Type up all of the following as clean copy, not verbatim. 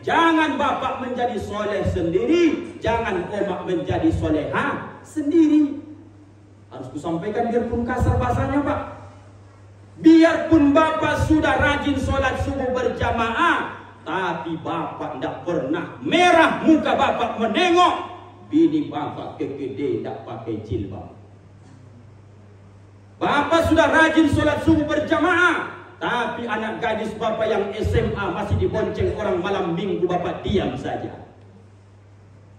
Jangan bapak menjadi soleh sendiri, jangan omak menjadi soleha sendiri. Harus kusampaikan biarpun kasar bahasanya pak. Biarpun bapak sudah rajin sholat subuh berjamaah, tapi bapak tidak pernah merah muka bapak menengok bini bapak kekede tidak pakai jilbab. Bapak sudah rajin sholat subuh berjamaah, tapi anak gadis bapak yang SMA masih dibonceng orang malam minggu, bapak diam saja.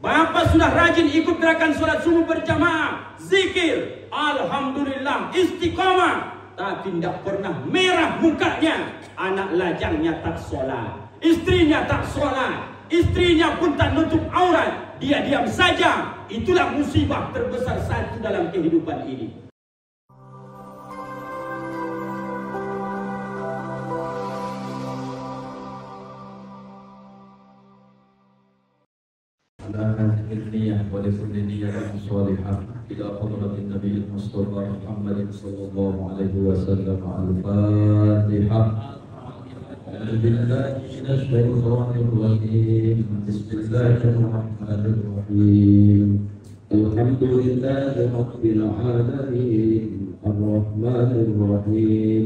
Bapak sudah rajin ikut gerakan sholat subuh berjamaah, zikir, alhamdulillah, istiqomah, tapi tidak pernah merah mukanya. Anak lajangnya tak sholat, istrinya tak sholat, istrinya pun tak nutup aurat, dia diam saja. Itulah musibah terbesar satu dalam kehidupan ini. النية ولكل نية صالحة إلى حضرة النبي المصطفى محمد صلى الله عليه وسلم. الفاتحة. أعوذ بالله من الشيطان الرجيم. بسم الله الرحمن الرحيم. الحمد لله رب العالمين الرحمن الرحيم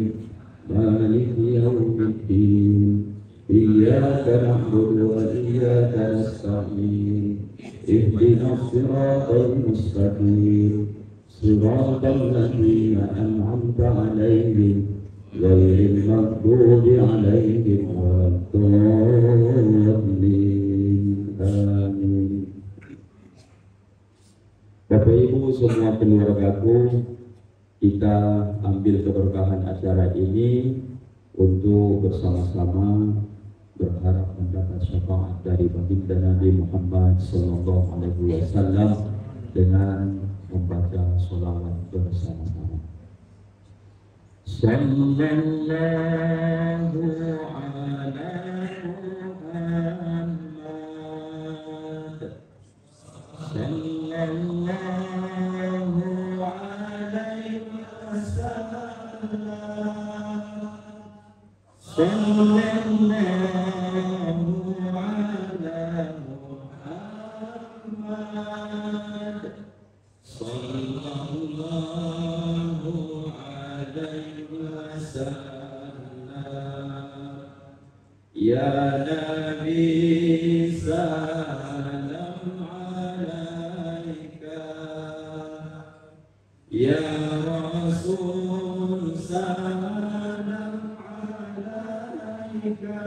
مالك يوم الدين إياك نعبد وإياك نستعين اهدنا الصراط المستقيم صراط الذين أنعمت عليهم غير المغضوب عليهم ولا الضالين. آمين. Bapak Ibu semua keluargaku, kita ambil keberkahan acara ini untuk bersama-sama berharap mendapat syafaat dari baginda Nabi Muhammad sallallahu alaihi wasallam dengan membaca sholawat bersama-sama. Sallallahu ala Muhammad. Sallallahu alaihi wasallam. Sallallahu Ya Nabi salam alaika, Ya Rasul salam alaika,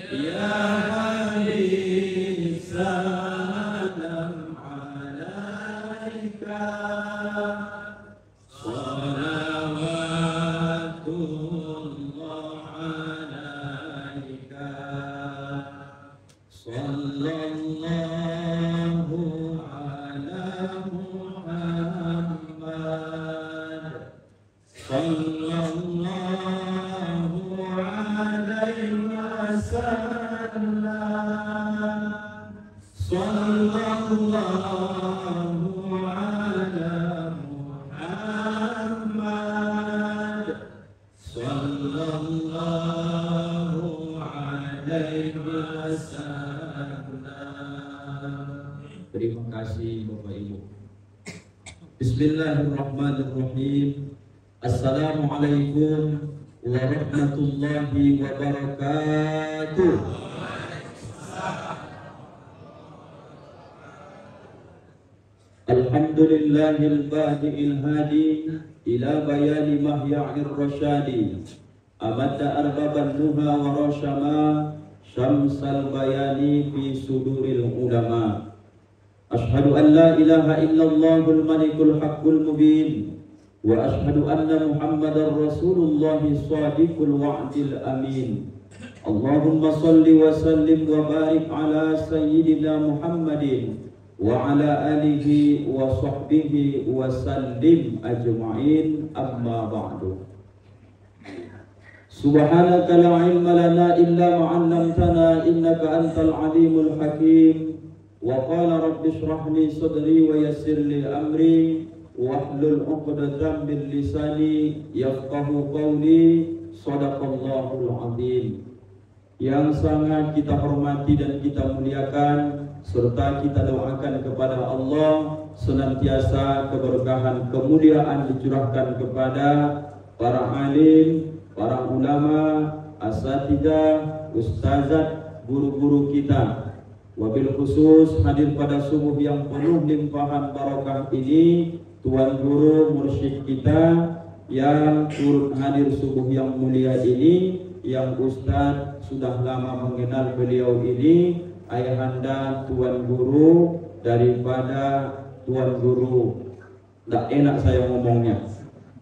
Ya Habib salam alaika. Terima kasih Bapak Ibu. Bismillahirrahmanirrahim. Assalamualaikum warahmatullahi wabarakatuh. Alhamdulillahil badi'il hadi ila bayani mahya'ir rasyadi. Amata arbaban nuha wa rasyama syamsal bayani fi suduril ulama. Ashhadu an la ilaha illallahul malikul haqqul mubin wa ashhadu anna Muhammadar Rasulullah shadiqul wa'dil amin. Allahumma salli wa sallim wa barik ala sayyidina Muhammadin wa ala alihi wa sahbihi wa sallim ajma'in, amma ba'du. Subhanaka la ilma lana illa ma 'allamtana innaka antal alimul hakim. Wa qala rabbi shrah li sadri wa yassir li amri wahlul 'uqdatam min lisani yafqahu qawli. Shadaqallahul 'azim. yang sangat kita hormati dan kita muliakan, serta kita doakan kepada Allah senantiasa keberkahan kemuliaan dicurahkan kepada para alim, para ulama, asatidzah, ustazat, guru-guru kita. Wabil khusus hadir pada subuh yang penuh limpahan barokah ini Tuan Guru Mursyid kita yang turut hadir subuh yang mulia ini, yang Ustaz sudah lama mengenal beliau ini, ayahanda Tuan Guru daripada Tuan Guru. Tidak enak saya ngomongnya,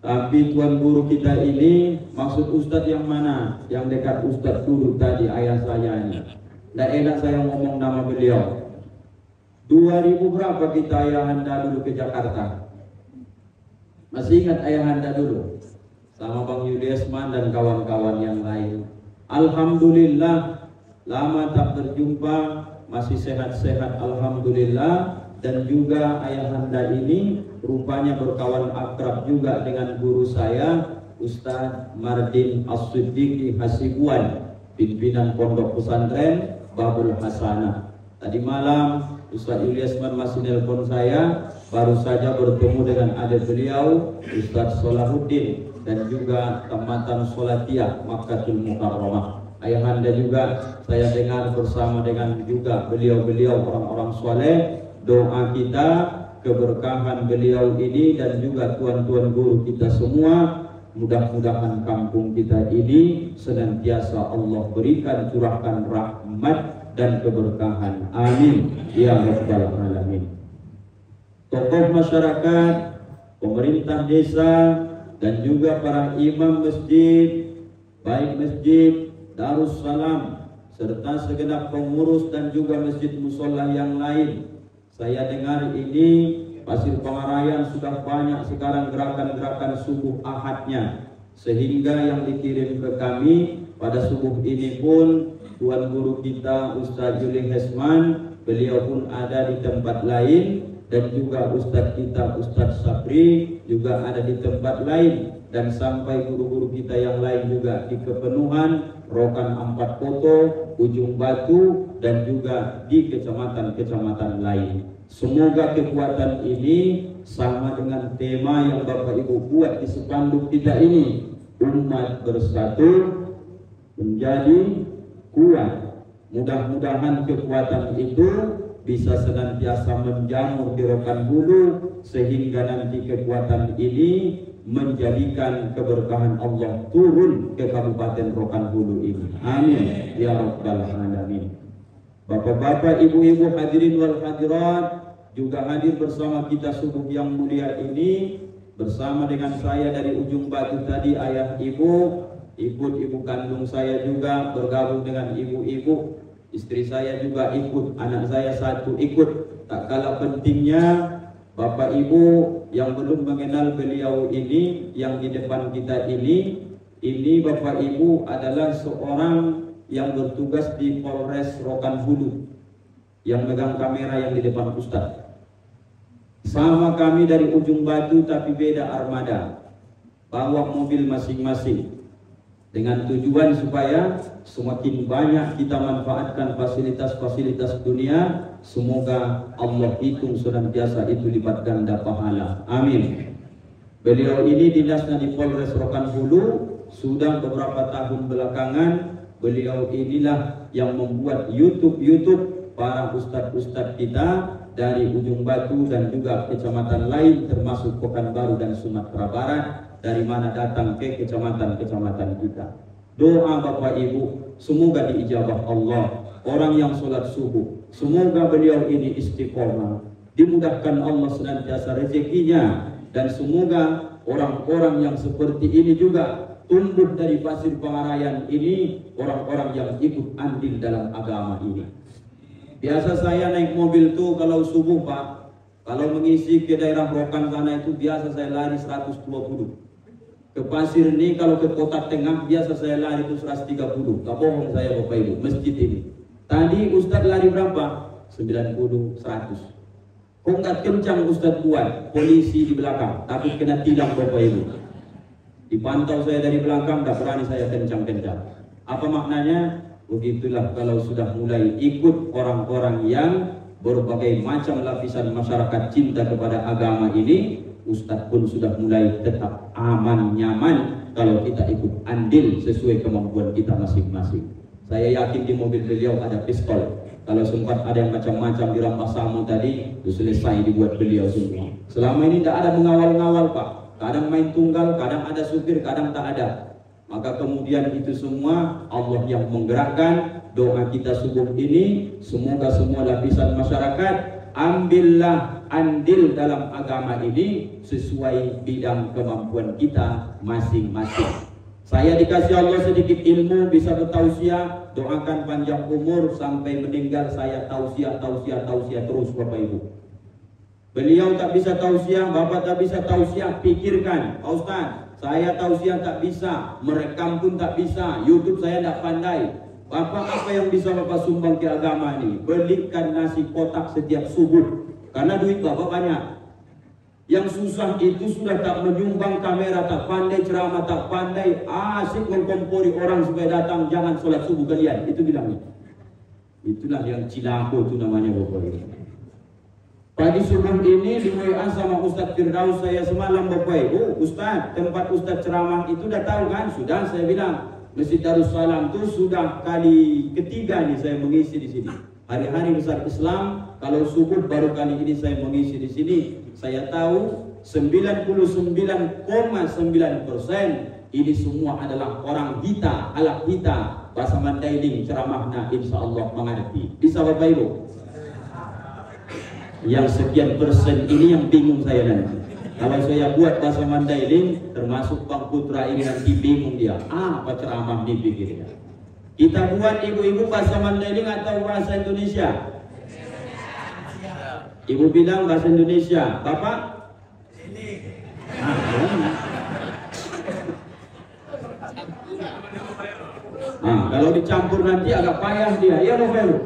tapi Tuan Guru kita ini, maksud Ustaz yang mana? Yang dekat Ustaz dulu tadi, ayah saya ini. Tidak enak saya ngomong nama beliau. 2000 berapa kita ayahanda dulu ke Jakarta? Masih ingat ayahanda dulu? Sama Bang Yuliesman dan kawan-kawan yang lain. Alhamdulillah, lama tak berjumpa, masih sehat-sehat alhamdulillah. Dan juga ayahanda ini rupanya berkawan akrab juga dengan guru saya, Ustaz Mardin As-Siddiqi Hasibuan, pimpinan Pondok Pesantren Babul Hasanah. Tadi malam Ustaz Yuliesman masih nelpon saya, baru saja bertemu dengan adik beliau Ustaz Solahuddin dan juga Tamatan Solatiyah Makkatul Mukarramah. Ayahanda juga saya dengar bersama dengan juga beliau-beliau orang-orang soleh. Doa kita keberkahan beliau ini dan juga tuan-tuan guru kita semua, mudah-mudahan kampung kita ini senantiasa Allah berikan curahkan rahmat dan keberkahan. Amin ya rabbal alamin. Tokoh masyarakat, pemerintah desa, dan juga para imam masjid, baik masjid Darussalam serta segenap pengurus dan juga masjid musola yang lain. Saya dengar ini Pasir Pangarayan sudah banyak sekarang gerakan-gerakan subuh ahadnya, sehingga yang dikirim ke kami pada subuh ini pun Tuan Guru kita Ustaz Yuliesman, beliau pun ada di tempat lain, dan juga Ustadz kita Ustadz Sapri juga ada di tempat lain, dan sampai guru-guru kita yang lain juga di Kepenuhan, Rokan Ampat Koto, Ujung Batu, dan juga di kecamatan-kecamatan lain. Semoga kekuatan ini sama dengan tema yang Bapak Ibu buat di spanduk kita ini, umat bersatu menjadi kuat. Mudah-mudahan kekuatan itu bisa senantiasa menjamur di Rokan Hulu, sehingga nanti kekuatan ini menjadikan keberkahan Allah turun ke Kabupaten Rokan Hulu ini. Amin ya rabbal alamin. Bapak-bapak, ibu-ibu, hadirin wal hadirat juga hadir bersama kita subuh yang mulia ini, bersama dengan saya dari Ujung Batu tadi, ayah ibu, ikut ibu kandung saya juga bergabung dengan ibu-ibu, istri saya juga ikut, anak saya satu ikut. Tak kalah pentingnya Bapak Ibu yang belum mengenal beliau ini, yang di depan kita ini Bapak Ibu adalah seorang yang bertugas di Polres Rokan Hulu, yang megang kamera yang di depan Ustaz. Sama kami dari Ujung Batu tapi beda armada, bawa mobil masing-masing, dengan tujuan supaya semakin banyak kita manfaatkan fasilitas-fasilitas dunia. Semoga Allah hitung senantiasa itu lipat ganda pahala. Amin. Beliau ini dinasnya di Polres Rokan Hulu sudah beberapa tahun belakangan. Beliau inilah yang membuat YouTube para ustadz-ustadz kita dari Ujung Batu dan juga kecamatan lain termasuk Pekanbaru dan Sumatera Barat, dari mana datang ke kecamatan-kecamatan kita. Doa Bapak Ibu semoga diijabah Allah. Orang yang sholat subuh, semoga beliau ini istiqomah, dimudahkan Allah senantiasa rezekinya, dan semoga orang-orang yang seperti ini juga tumbuh dari Pasir Pangarayan ini, orang-orang yang ikut andil dalam agama ini. Biasa saya naik mobil tuh kalau subuh Pak, kalau mengisi ke daerah Rokan sana itu biasa saya lari 120. Ke Pasir ini kalau ke Kota Tengah biasa saya lari itu 130. Tak bohong saya Bapak Ibu, masjid ini. Tadi Ustadz lari berapa? 90, 100. Kok nggak kencang Ustadz buat? Polisi di belakang, takut kena tilang Bapak Ibu. Dipantau saya dari belakang, nggak berani saya kencang-kencang. Apa maknanya? Begitulah kalau sudah mulai ikut orang-orang yang berbagai macam lapisan masyarakat cinta kepada agama ini, Ustadz pun sudah mulai tetap aman, nyaman kalau kita ikut andil sesuai kemampuan kita masing-masing. Saya yakin di mobil beliau ada pistol. Kalau sempat ada yang macam-macam di Rampas Samo tadi, itu selesai dibuat beliau semua. Selama ini tidak ada mengawal-ngawal Pak. Kadang main tunggal, kadang ada supir, kadang tak ada. Maka kemudian itu semua Allah yang menggerakkan. Doa kita subuh ini, semoga semua lapisan masyarakat ambillah andil dalam agama ini sesuai bidang kemampuan kita masing-masing. Saya dikasih Allah sedikit ilmu, bisa bertausiah, doakan panjang umur sampai meninggal. Saya tausiah terus Bapak Ibu. Beliau tak bisa tausiah, Bapak tak bisa tausiah, pikirkan, Pak Ustaz, saya tausiah tak bisa, merekam pun tak bisa, YouTube saya tak pandai. Bapak, apa yang bisa Bapak sumbang ke agama ini? Belikan nasi kotak setiap subuh, karena duit Bapak banyak. Yang susah itu sudah tak menyumbang kamera, tak pandai ceramah, tak pandai asik mengkompori orang supaya datang, jangan sholat subuh kalian. Itu bilangnya. Itulah yang cilako itu namanya Bapak Ibu. Pagi subuh ini di WA sama Ustadz Firdaus saya semalam Bapak Ibu, Ustadz, tempat Ustadz ceramah itu udah tahu kan? Sudah, saya bilang. Masjid Darussalam itu sudah kali ketiga nih saya mengisi di sini. Hari-hari besar Islam, kalau subuh baru kali ini saya mengisi di sini. Saya tahu 99,9% ini semua adalah orang kita, alat kita, bahasa Mandailing ceramahnya insya Allah mengerti. Bisa Bapak Ibu? Yang sekian persen ini yang bingung saya nanti. Kalau saya buat bahasa Mandailing, termasuk Bang Putra ini nanti bingung dia. Apa ceramah dipikirnya? Kita buat ibu-ibu bahasa Mandailing atau bahasa Indonesia? Ibu bilang bahasa Indonesia, Bapak? Kalau dicampur nanti agak payah dia. Iya Bapak Ibu?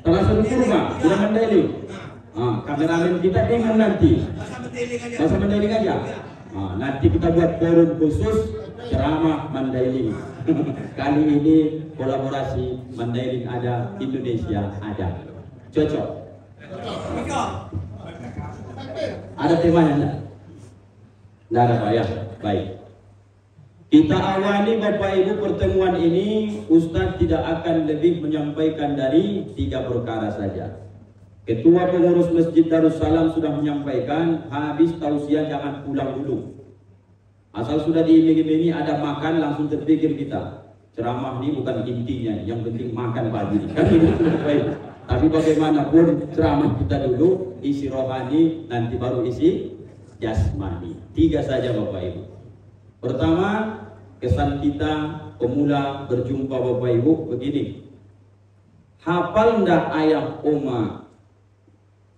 Terasa di purba, tidak Mandailing. Kameramen kita bingung nanti. Bahasa Mandailing aja. Nanti kita buat forum khusus ceramah Mandailing. Kali ini kolaborasi Mandailing ada, Indonesia ada. Cocok. Ada temanya enggak? Enggak ada Pak ya? Baik. Kita awali Bapak Ibu pertemuan ini, Ustadz tidak akan lebih menyampaikan dari 3 perkara saja. Ketua pengurus Masjid Darussalam sudah menyampaikan, habis tausiah jangan pulang dulu. Asal sudah diiming-imingi ada makan langsung terpikir kita. Ceramah ini bukan intinya, yang penting makan pagi. Kan itu sudah baik. Tapi bagaimanapun ceramah kita dulu, isi rohani, nanti baru isi jasmani. 3 saja Bapak Ibu. Pertama, kesan kita pemula berjumpa Bapak Ibu begini. Hafal ndak ayat Umma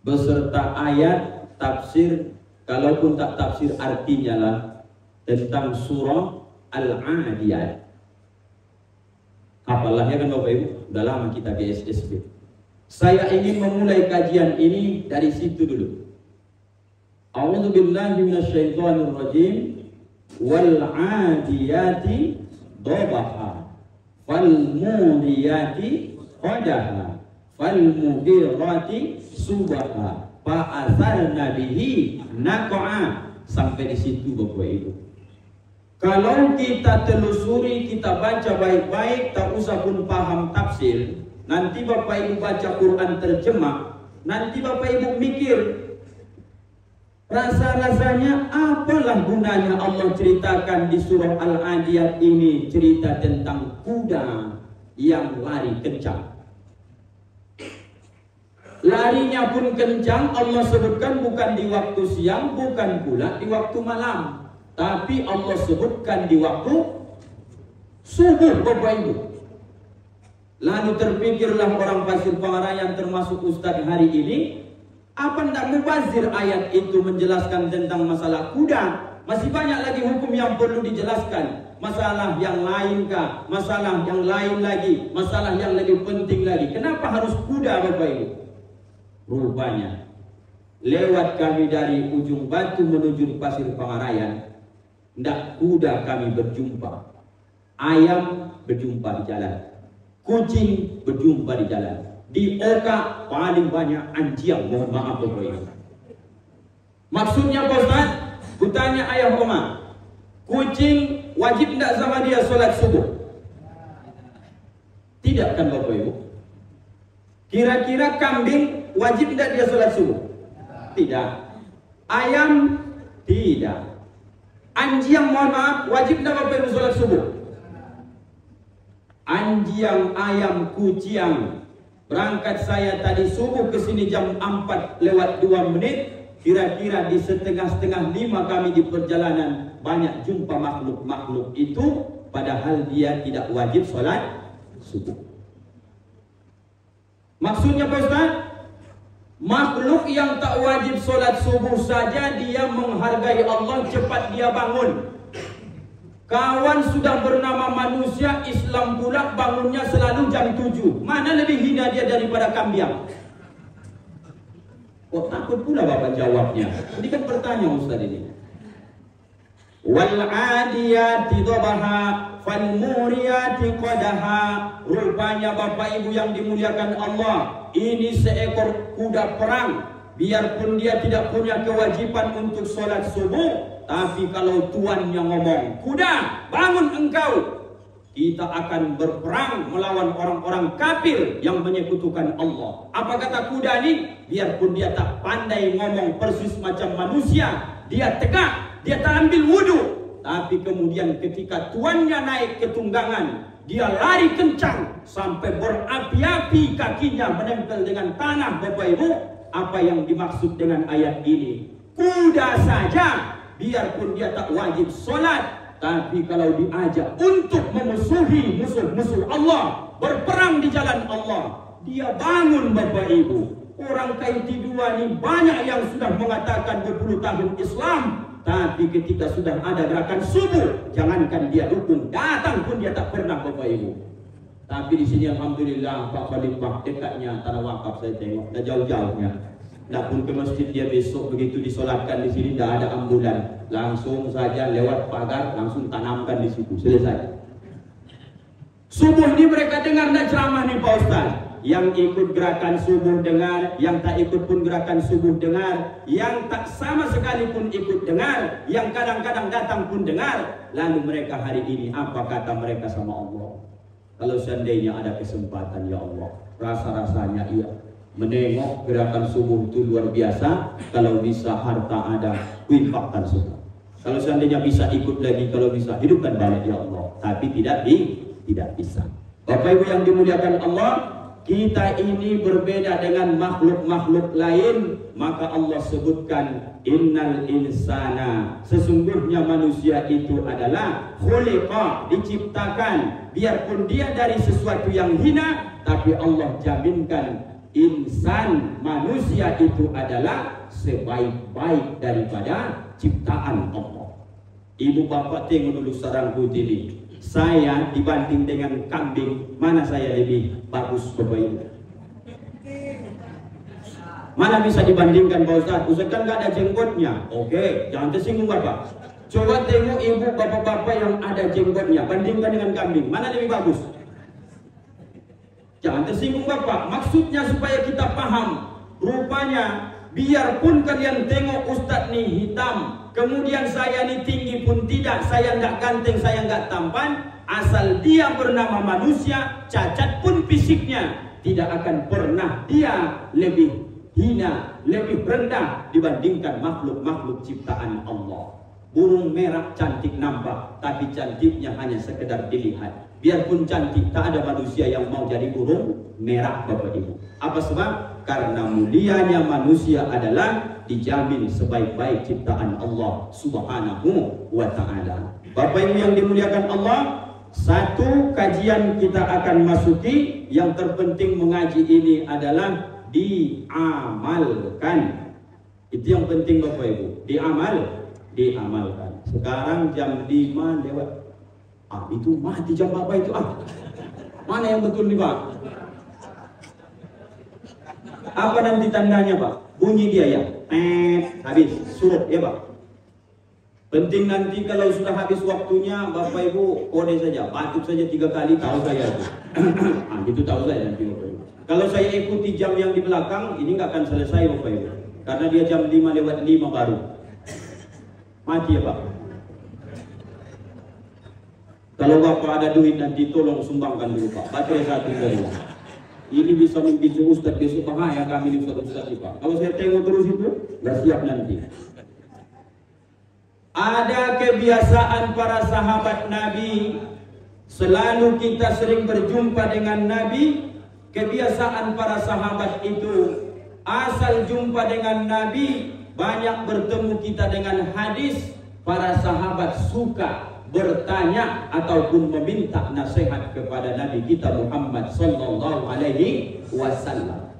beserta ayat tafsir, kalaupun tak tafsir artinya lah, tentang surah Al-Adiyat. Hafallah ya kan Bapak Ibu? Udah lama kita ke SSB. Saya ingin memulai kajian ini dari situ dulu. A'udzubillahi minasyaitonirrajim. Wal 'adiyati dhabaha fal muriyati qadaha fal mughirati subaha fa asarna bihi naq'a. Sampai di situ Bapak Ibu. Kalau kita telusuri, kita baca baik-baik, tak usah pun paham tafsir, nanti Bapak Ibu baca Quran terjemah, nanti Bapak Ibu mikir, rasa-rasanya apalah gunanya Allah ceritakan di surah Al-Adiyat ini, cerita tentang kuda yang lari kencang. Larinya pun kencang, Allah sebutkan bukan di waktu siang, bukan pula di waktu malam, tapi Allah sebutkan di waktu subuh Bapak Ibu. Lalu terpikirlah orang Pasir Pengarayan termasuk Ustadz hari ini, apa ndak mubazir ayat itu menjelaskan tentang masalah kuda? Masih banyak lagi hukum yang perlu dijelaskan. Masalah yang lain kah? Masalah yang lain lagi, masalah yang lebih penting lagi. Kenapa harus kuda Bapak Ibu? Rupanya lewat kami dari ujung Batu menuju Pasir Pengarayan, ndak kuda kami berjumpa. Ayam berjumpa di jalan, kucing berjumpa di jalan, di oka paling banyak anjing. Mohon maaf Bapak Ibu. Maksudnya Pak Ustaz, kutanya ayah Oma, kucing wajib tidak sama dia sholat subuh? Tidak kan Bapak Ibu? Kira-kira kambing wajib tidak dia sholat subuh? Tidak. Ayam tidak. Anjing mohon maaf, wajib tidak Bapak Ibu sholat subuh? Anjing, ayam, kucing. Berangkat saya tadi subuh ke sini jam 4:02. Kira-kira di setengah-setengah 5 kami di perjalanan banyak jumpa makhluk-makhluk itu, padahal dia tidak wajib sholat subuh. Maksudnya Pak Ustaz, makhluk yang tak wajib sholat subuh saja dia menghargai Allah, cepat dia bangun. Kawan sudah bernama manusia, Islam pula bangunnya selalu jam 7. Mana lebih hina dia daripada kambing? Oh, takut pula Bapak jawabnya. Ini kan pertanyaan Ustaz ini. Wal adiyati dhabaha fal muriyati qadaha. Rupanya Bapak Ibu yang dimuliakan Allah, ini seekor kuda perang. Biarpun dia tidak punya kewajiban untuk sholat subuh, tapi kalau tuannya ngomong, kuda bangun engkau, kita akan berperang melawan orang-orang kafir yang menyekutukan Allah. Apa kata kuda ini? Biarpun dia tak pandai ngomong persis macam manusia, dia tegak, dia tak ambil wudhu, tapi kemudian ketika tuannya naik ke tunggangan, dia lari kencang sampai berapi-api kakinya menempel dengan tanah. Bapak Ibu, apa yang dimaksud dengan ayat ini? Kuda saja, biarpun dia tak wajib sholat, tapi kalau diajak untuk memusuhi musuh-musuh Allah, berperang di jalan Allah, dia bangun Bapak Ibu. Orang KIT2 ini banyak yang sudah mengatakan 20 tahun Islam, tapi ketika sudah ada gerakan subuh, jangankan dia dukung, datang pun dia tak pernah Bapak Ibu. Tapi di sini alhamdulillah Pak Khalifah dekatnya tanah wakaf, saya tengok dah jauh-jauhnya. Dah pun ke masjid dia besok begitu disolatkan di sini, dah ada ambulan, langsung saja lewat pagar, langsung tanamkan di situ, selesai. Subuh ini mereka dengar dah ceramah nih Pak Ustaz. Yang ikut gerakan subuh dengar, yang tak ikut pun gerakan subuh dengar, yang tak sama sekali pun ikut dengar, yang kadang-kadang datang pun dengar. Lalu mereka hari ini apa kata mereka sama Allah? Kalau seandainya ada kesempatan ya Allah, rasa-rasanya iya, menengok gerakan subuh itu luar biasa. Kalau bisa harta ada, infakkan semua. Kalau seandainya bisa ikut lagi, kalau bisa hidupkan balik ya Allah. Tapi tidak bisa. Bapak Ibu yang dimuliakan Allah, kita ini berbeda dengan makhluk-makhluk lain. Maka Allah sebutkan innal insana, sesungguhnya manusia itu adalah khuliqa, diciptakan. Biarpun dia dari sesuatu yang hina, tapi Allah jaminkan insan, manusia itu adalah sebaik-baik daripada ciptaan Allah. Ibu bapak tengok dulu sarang putih ini. Saya dibanding dengan kambing, mana saya lebih bagus Bapak Ibu? Mana bisa dibandingkan Pak Ustaz? Ustaz kan gak ada jenggotnya. Oke, jangan tersinggung Bapak. Coba tengok ibu bapak-bapak yang ada jenggotnya, bandingkan dengan kambing, mana lebih bagus? Jangan tersinggung Bapak. Maksudnya supaya kita paham. Rupanya biarpun kalian tengok Ustaz nih hitam, kemudian saya nih tinggi pun tidak, saya nggak ganteng, saya nggak tampan, asal dia bernama manusia, cacat pun fisiknya, tidak akan pernah dia lebih hina, lebih rendah dibandingkan makhluk-makhluk ciptaan Allah. Burung merah cantik nampak, tapi cantiknya hanya sekedar dilihat. Biarpun cantik, tak ada manusia yang mau jadi burung merah Bapak Ibu. Apa sebab? Karena mulianya manusia adalah dijamin sebaik-baik ciptaan Allah Subhanahu wa ta'ala. Bapak Ibu yang dimuliakan Allah, satu kajian kita akan masuki. Yang terpenting mengaji ini adalah diamalkan. Itu yang penting Bapak Ibu, diamalkan. Sekarang jam 5 lewat. Itu mati jam apa itu? Mana yang betul nih Pak? Apa nanti tandanya Pak? Bunyi dia ya, habis surut ya Pak. Penting nanti kalau sudah habis waktunya, Bapak Ibu kode saja, batuk saja 3 kali, tahu saya itu. Nah, gitu tahu saya nanti Bapak Ibu. Kalau saya ikuti jam yang di belakang, ini nggak akan selesai Bapak Ibu. Karena dia jam 5:05 baru. Mati ya Pak. Kalau Bapak ada duit nanti tolong sumbangkan dulu Pak. Baterai 1 dulu. Ini bisa membicu Ustadz besok bahaya kami di Ustadz Pak. Kalau saya tengok terus itu, nggak siap nanti. Ada kebiasaan para sahabat Nabi, selalu kita sering berjumpa dengan Nabi. Kebiasaan para sahabat itu, asal jumpa dengan Nabi, banyak bertemu kita dengan hadis. Para sahabat suka bertanya ataupun meminta nasihat kepada Nabi kita Muhammad sallallahu alaihi wasallam.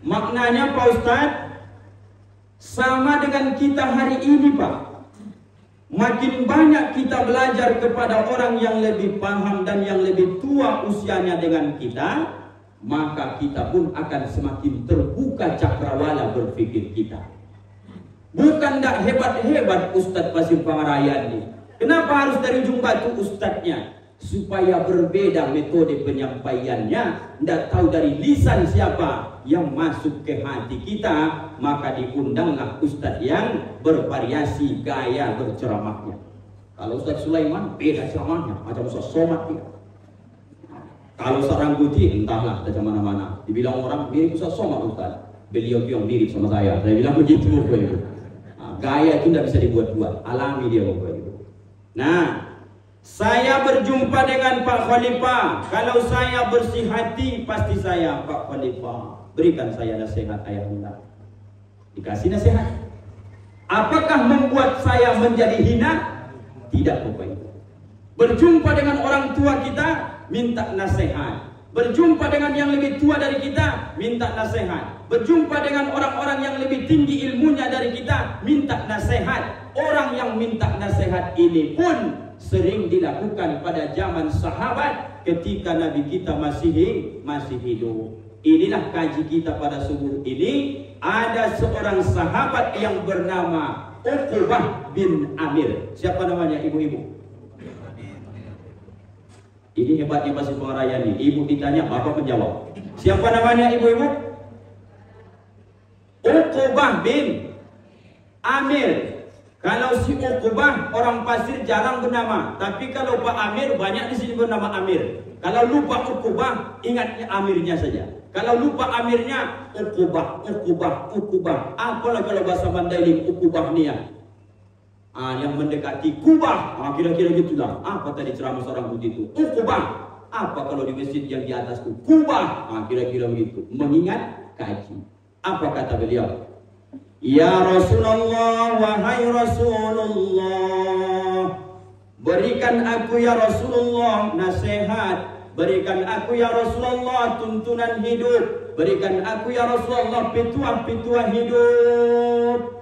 Maknanya Pak Ustadz, sama dengan kita hari ini Pak. Makin banyak kita belajar kepada orang yang lebih paham dan yang lebih tua usianya dengan kita, maka kita pun akan semakin terbuka cakrawala berpikir kita. Bukan tak hebat-hebat Ustadz Pasir Pangarayani. Kenapa harus dari Jumbatu Ustadznya? Supaya berbeda metode penyampaiannya. Tidak tahu dari lisan siapa yang masuk ke hati kita, maka diundanglah Ustadz yang bervariasi gaya berceramahnya. Kalau Ustadz Sulaiman beda ceramahnya, macam Ustadz Somad dia. Kalau Ustadz Rangkuti entahlah dari mana-mana. Dibilang orang mirip Ustadz Somad Ustadz. Beliau yang mirip sama saya. Saya bilang begitu Bapak Ibu. Nah, gaya itu tidak bisa dibuat-buat, alami dia Bapak Ibu. Nah, saya berjumpa dengan Pak Khalifah. Kalau saya bersih hati, pasti saya, Pak Khalifah, berikan saya nasihat ayahanda. Dikasih nasihat. Apakah membuat saya menjadi hina? Tidak Bapak Ibu. Berjumpa dengan orang tua kita, minta nasihat. Berjumpa dengan yang lebih tua dari kita, minta nasihat. Berjumpa dengan orang-orang yang lebih tinggi ilmunya dari kita, minta nasihat. Orang yang minta nasihat ini pun sering dilakukan pada zaman sahabat ketika Nabi kita masih hidup. Inilah kaji kita pada subuh ini. Ada seorang sahabat yang bernama Uqbah bin Amir. Siapa namanya ibu-ibu? Ini hebatnya Pasir Pangarayani. Ibu ditanya, bapak menjawab. Siapa namanya ibu-ibu? Uqbah bin Amir. Kalau si Uqbah orang Pasir jarang bernama, tapi kalau Pak Amir banyak di sini bernama Amir. Kalau lupa Uqbah, ingatnya Amirnya saja. Kalau lupa Amirnya, Uqbah. Apalah kalau bahasa Mandailing Uqbah niat. Yang mendekati Kubah, kira-kira gitulah. Apa tadi ceramah seorang putih itu? Uqbah. Apa kalau di masjid yang di atas itu? Kubah. Kira-kira begitu. Mengingat kaji. Apa kata beliau? Ya Rasulullah, wahai Rasulullah, berikan aku ya Rasulullah nasihat. Berikan aku ya Rasulullah tuntunan hidup. Berikan aku ya Rasulullah petuah-petuah hidup.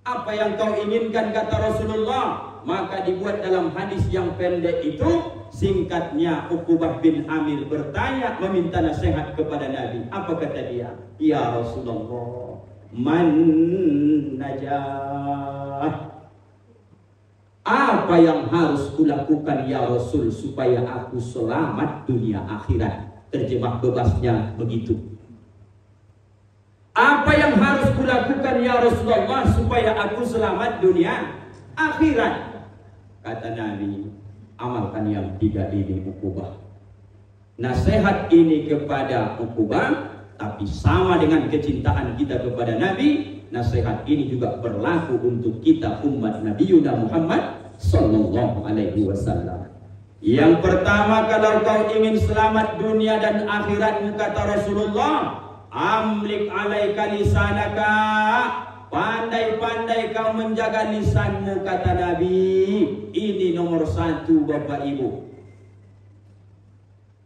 Apa yang kau inginkan kata Rasulullah? Maka dibuat dalam hadis yang pendek itu. Singkatnya Uqbah bin Amir bertanya, meminta nasihat kepada Nabi. Apa kata dia? Ya Rasulullah, man najah. Apa yang harus kulakukan ya Rasul supaya aku selamat dunia akhirat? Terjemah bebasnya begitu. Apa yang harus kulakukan ya Rasulullah supaya aku selamat dunia akhirat? Kata Nabi, amalkan yang 3 ini Uqbah. Nasihat ini kepada Uqbah, tapi sama dengan kecintaan kita kepada Nabi, nasihat ini juga berlaku untuk kita umat Nabi Muhammad sallallahu alaihi wasallam. Yang pertama, kalau kau ingin selamat dunia dan akhiratmu kata Rasulullah, amlik alaika lisanaka, pandai-pandai kau menjaga lisanmu kata Nabi. Ini nomor 1 Bapak Ibu.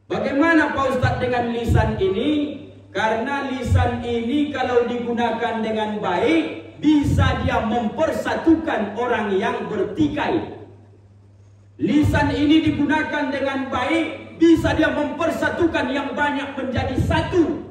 Bagaimana Pak Ustadz dengan lisan ini? Karena lisan ini kalau digunakan dengan baik, bisa dia mempersatukan orang yang bertikai. Lisan ini digunakan dengan baik, bisa dia mempersatukan yang banyak menjadi satu.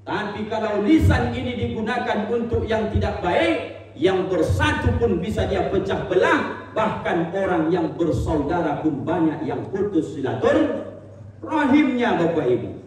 Tapi kalau lisan ini digunakan untuk yang tidak baik, yang bersatu pun bisa dia pecah belah. Bahkan orang yang bersaudara pun banyak yang putus silaturahimnya, Bapak Ibu.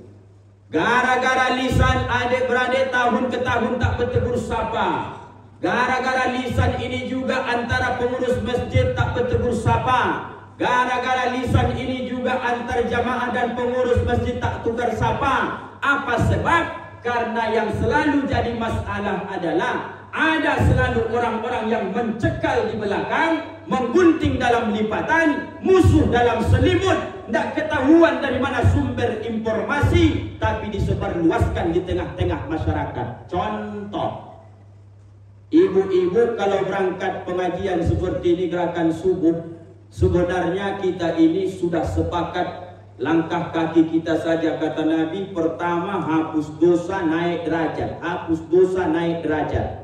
Gara-gara lisan adik-beradik tahun ke tahun tak bertegur sapa. Gara-gara lisan ini juga antara pengurus masjid tak bertegur sapa. Gara-gara lisan ini juga antar jamaah dan pengurus masjid tak tukar sapa. Apa sebab? Karena yang selalu jadi masalah adalah ada selalu orang-orang yang mencekal di belakang, menggunting dalam lipatan, musuh dalam selimut, tidak ketahuan dari mana sumber informasi, tapi disebarluaskan di tengah-tengah masyarakat. Contoh, ibu-ibu kalau berangkat pengajian seperti ini gerakan subuh, sebenarnya kita ini sudah sepakat langkah kaki kita saja, kata Nabi, pertama hapus dosa naik derajat, hapus dosa naik derajat.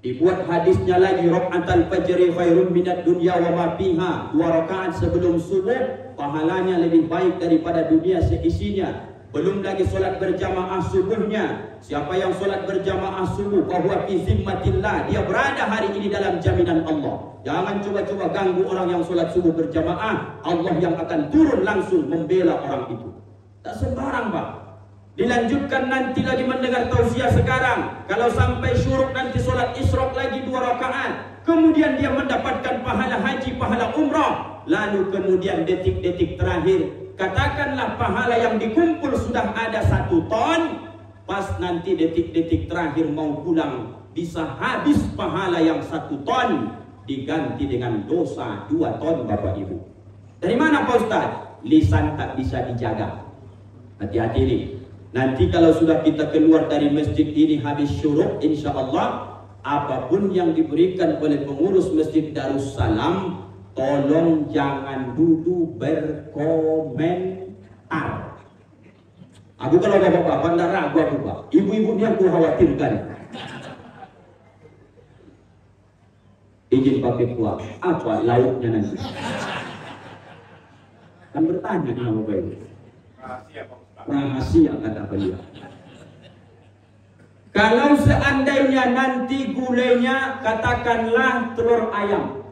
Dibuat hadisnya lagi, rakaatul fajri khairun minad dunya wa ma fiha. 2 rakaat sebelum subuh pahalanya lebih baik daripada dunia seisinya. Belum lagi solat berjamaah subuhnya. Siapa yang solat berjamaah subuh, bahwa fi zimmatillah, dia berada hari ini dalam jaminan Allah. Jangan coba-coba ganggu orang yang solat subuh berjamaah. Allah yang akan turun langsung membela orang itu. Tak sembarang, Pak. Dilanjutkan nanti lagi mendengar tausiah sekarang. Kalau sampai syuruk nanti solat isyraq lagi 2 rakaat. Kemudian dia mendapatkan pahala haji, pahala umrah. Lalu kemudian detik-detik terakhir, katakanlah pahala yang dikumpul sudah ada 1 ton. Pas nanti detik-detik terakhir mau pulang, bisa habis pahala yang 1 ton diganti dengan dosa 2 ton, Bapak Ibu. Dari mana Pak Ustaz? Lisan tak bisa dijaga. Hati-hati nih. Nanti kalau sudah kita keluar dari masjid ini habis syuruk, insya Allah apapun yang diberikan oleh pengurus Masjid Darussalam, tolong jangan dulu berkomentar. Aku kalau bapak-bapak tidak ragu aku, Pak. Ibu-ibu ini aku khawatirkan. Izin pakai kuah, apa lauknya nanti? Kan bertanya sama Bapak Ibu. Rahasia, kata beliau. Kalau seandainya nanti gulainya katakanlah telur ayam,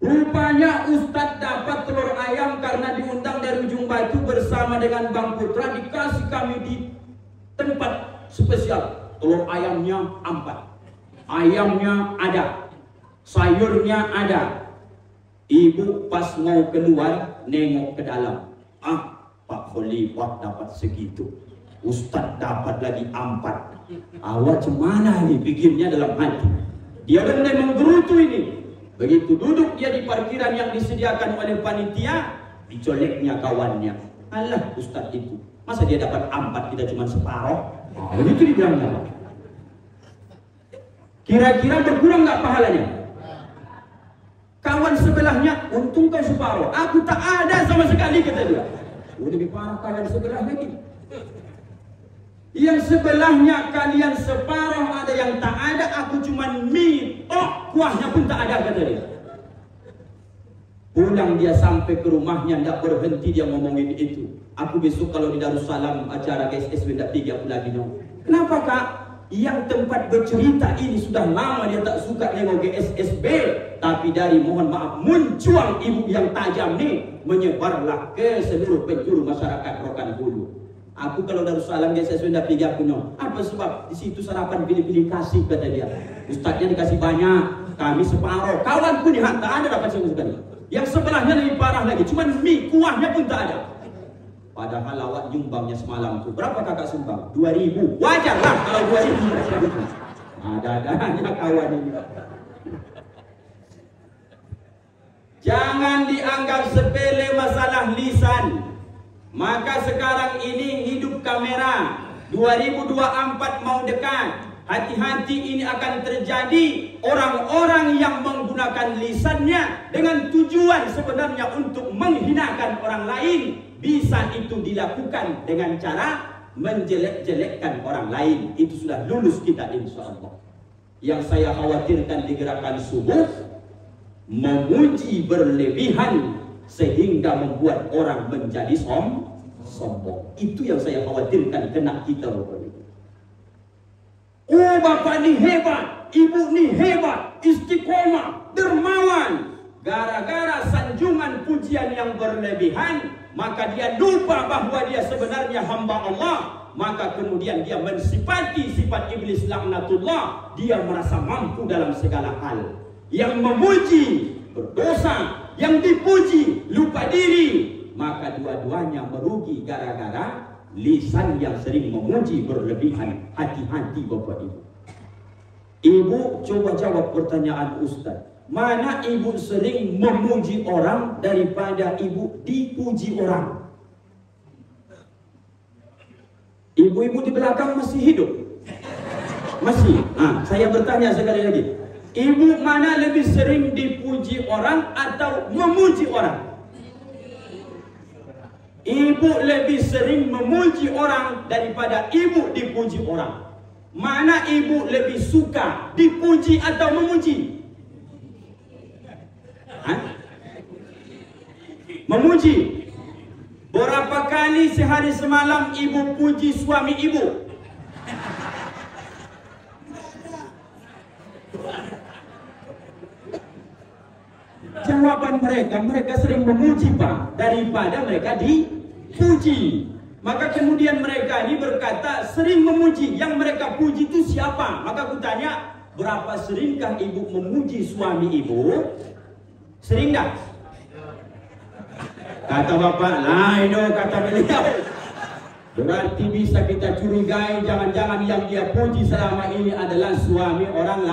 rupanya Ustadz dapat telur ayam karena diundang dari Ujung Batu bersama dengan Bang Putra, dikasih kami di tempat spesial. Telur ayamnya 4, ayamnya ada, sayurnya ada. Ibu pas mau keluar nengok ke dalam, Pak Khalifah dapat segitu, Ustadz dapat lagi 4. Awak cemana nih pikirnya dalam hati. Dia benar menggerutu ini. Begitu duduk dia di parkiran yang disediakan oleh panitia, dicoleknya kawannya. Alah Ustadz itu, masa dia dapat 4 kita cuma separuh? Begitu dibilangnya. Kira-kira berkurang nggak pahalanya? Kawan sebelahnya, untung kau separuh, aku tak ada sama sekali, kata dia. Lebih parah kalian sebelah lagi. Yang sebelahnya kalian separuh, ada yang tak ada, aku cuma mie tok, kuahnya pun tak ada, kata dia. Pulang dia sampai ke rumahnya, tidak berhenti dia ngomongin itu. Aku besok kalau di Darussalam acara GSSB tidak pergi aku lagi dong. Kenapa Kak? Yang tempat bercerita ini sudah lama dia tak suka nengok GSSB, tapi dari mohon maaf muncuang ibu yang tajam nih menyebarlah ke seluruh penjuru masyarakat Rokan Hulu. Aku kalau Darussalam GSSB tidak pergi aku no. Apa sebab? Di situ sarapan pilih-pilih kasih, kata dia. Ustadznya dikasih banyak, kami separuh. Kawan pun tak ada dapat sama sekali. Yang sebelahnya lebih parah lagi, cuma mie kuahnya pun tak ada. Padahal awak nyumbangnya semalam tuh berapa kakak sumbang? 2.000. Wajar lah kalau 2.000. Ada-adanya kawan ini. Jangan dianggap sepele masalah lisan. Maka sekarang ini hidup kamera. 2024 mau dekat. Hati-hati, ini akan terjadi orang-orang yang menggunakan lisannya dengan tujuan sebenarnya untuk menghinakan orang lain. Bisa itu dilakukan dengan cara menjelek-jelekkan orang lain. Itu sudah lulus kita insya Allah. Yang saya khawatirkan di gerakan subuh, memuji berlebihan sehingga membuat orang menjadi sombong. Itu yang saya khawatirkan kena kita. Oh bapak ni hebat, ibu ni hebat, istiqomah, dermawan. Gara-gara sanjungan pujian yang berlebihan, maka dia lupa bahwa dia sebenarnya hamba Allah. Maka kemudian dia mensifati sifat iblis laknatullah. Dia merasa mampu dalam segala hal. Yang memuji berdosa, yang dipuji lupa diri. Maka dua-duanya merugi gara-gara lisan yang sering memuji berlebihan. Hati-hati Bapak Ibu. Ibu coba jawab pertanyaan Ustaz. Mana ibu sering memuji orang daripada ibu dipuji orang? Ibu-ibu di belakang masih hidup? Masih? Saya bertanya sekali lagi. Ibu mana lebih sering dipuji orang atau memuji orang? Ibu lebih sering memuji orang daripada ibu dipuji orang. Mana ibu lebih suka dipuji atau memuji? Memuji. Berapa kali sehari semalam ibu puji suami ibu? Jawaban mereka sering memuji Pak, daripada mereka dipuji. Maka kemudian mereka ini berkata sering memuji. Yang mereka puji itu siapa? Maka aku tanya, berapa seringkah ibu memuji suami ibu? Sering tak? Kata bapak, lain dong kata beliau. Berarti bisa kita curigai jangan-jangan yang dia puji selama ini adalah suami orang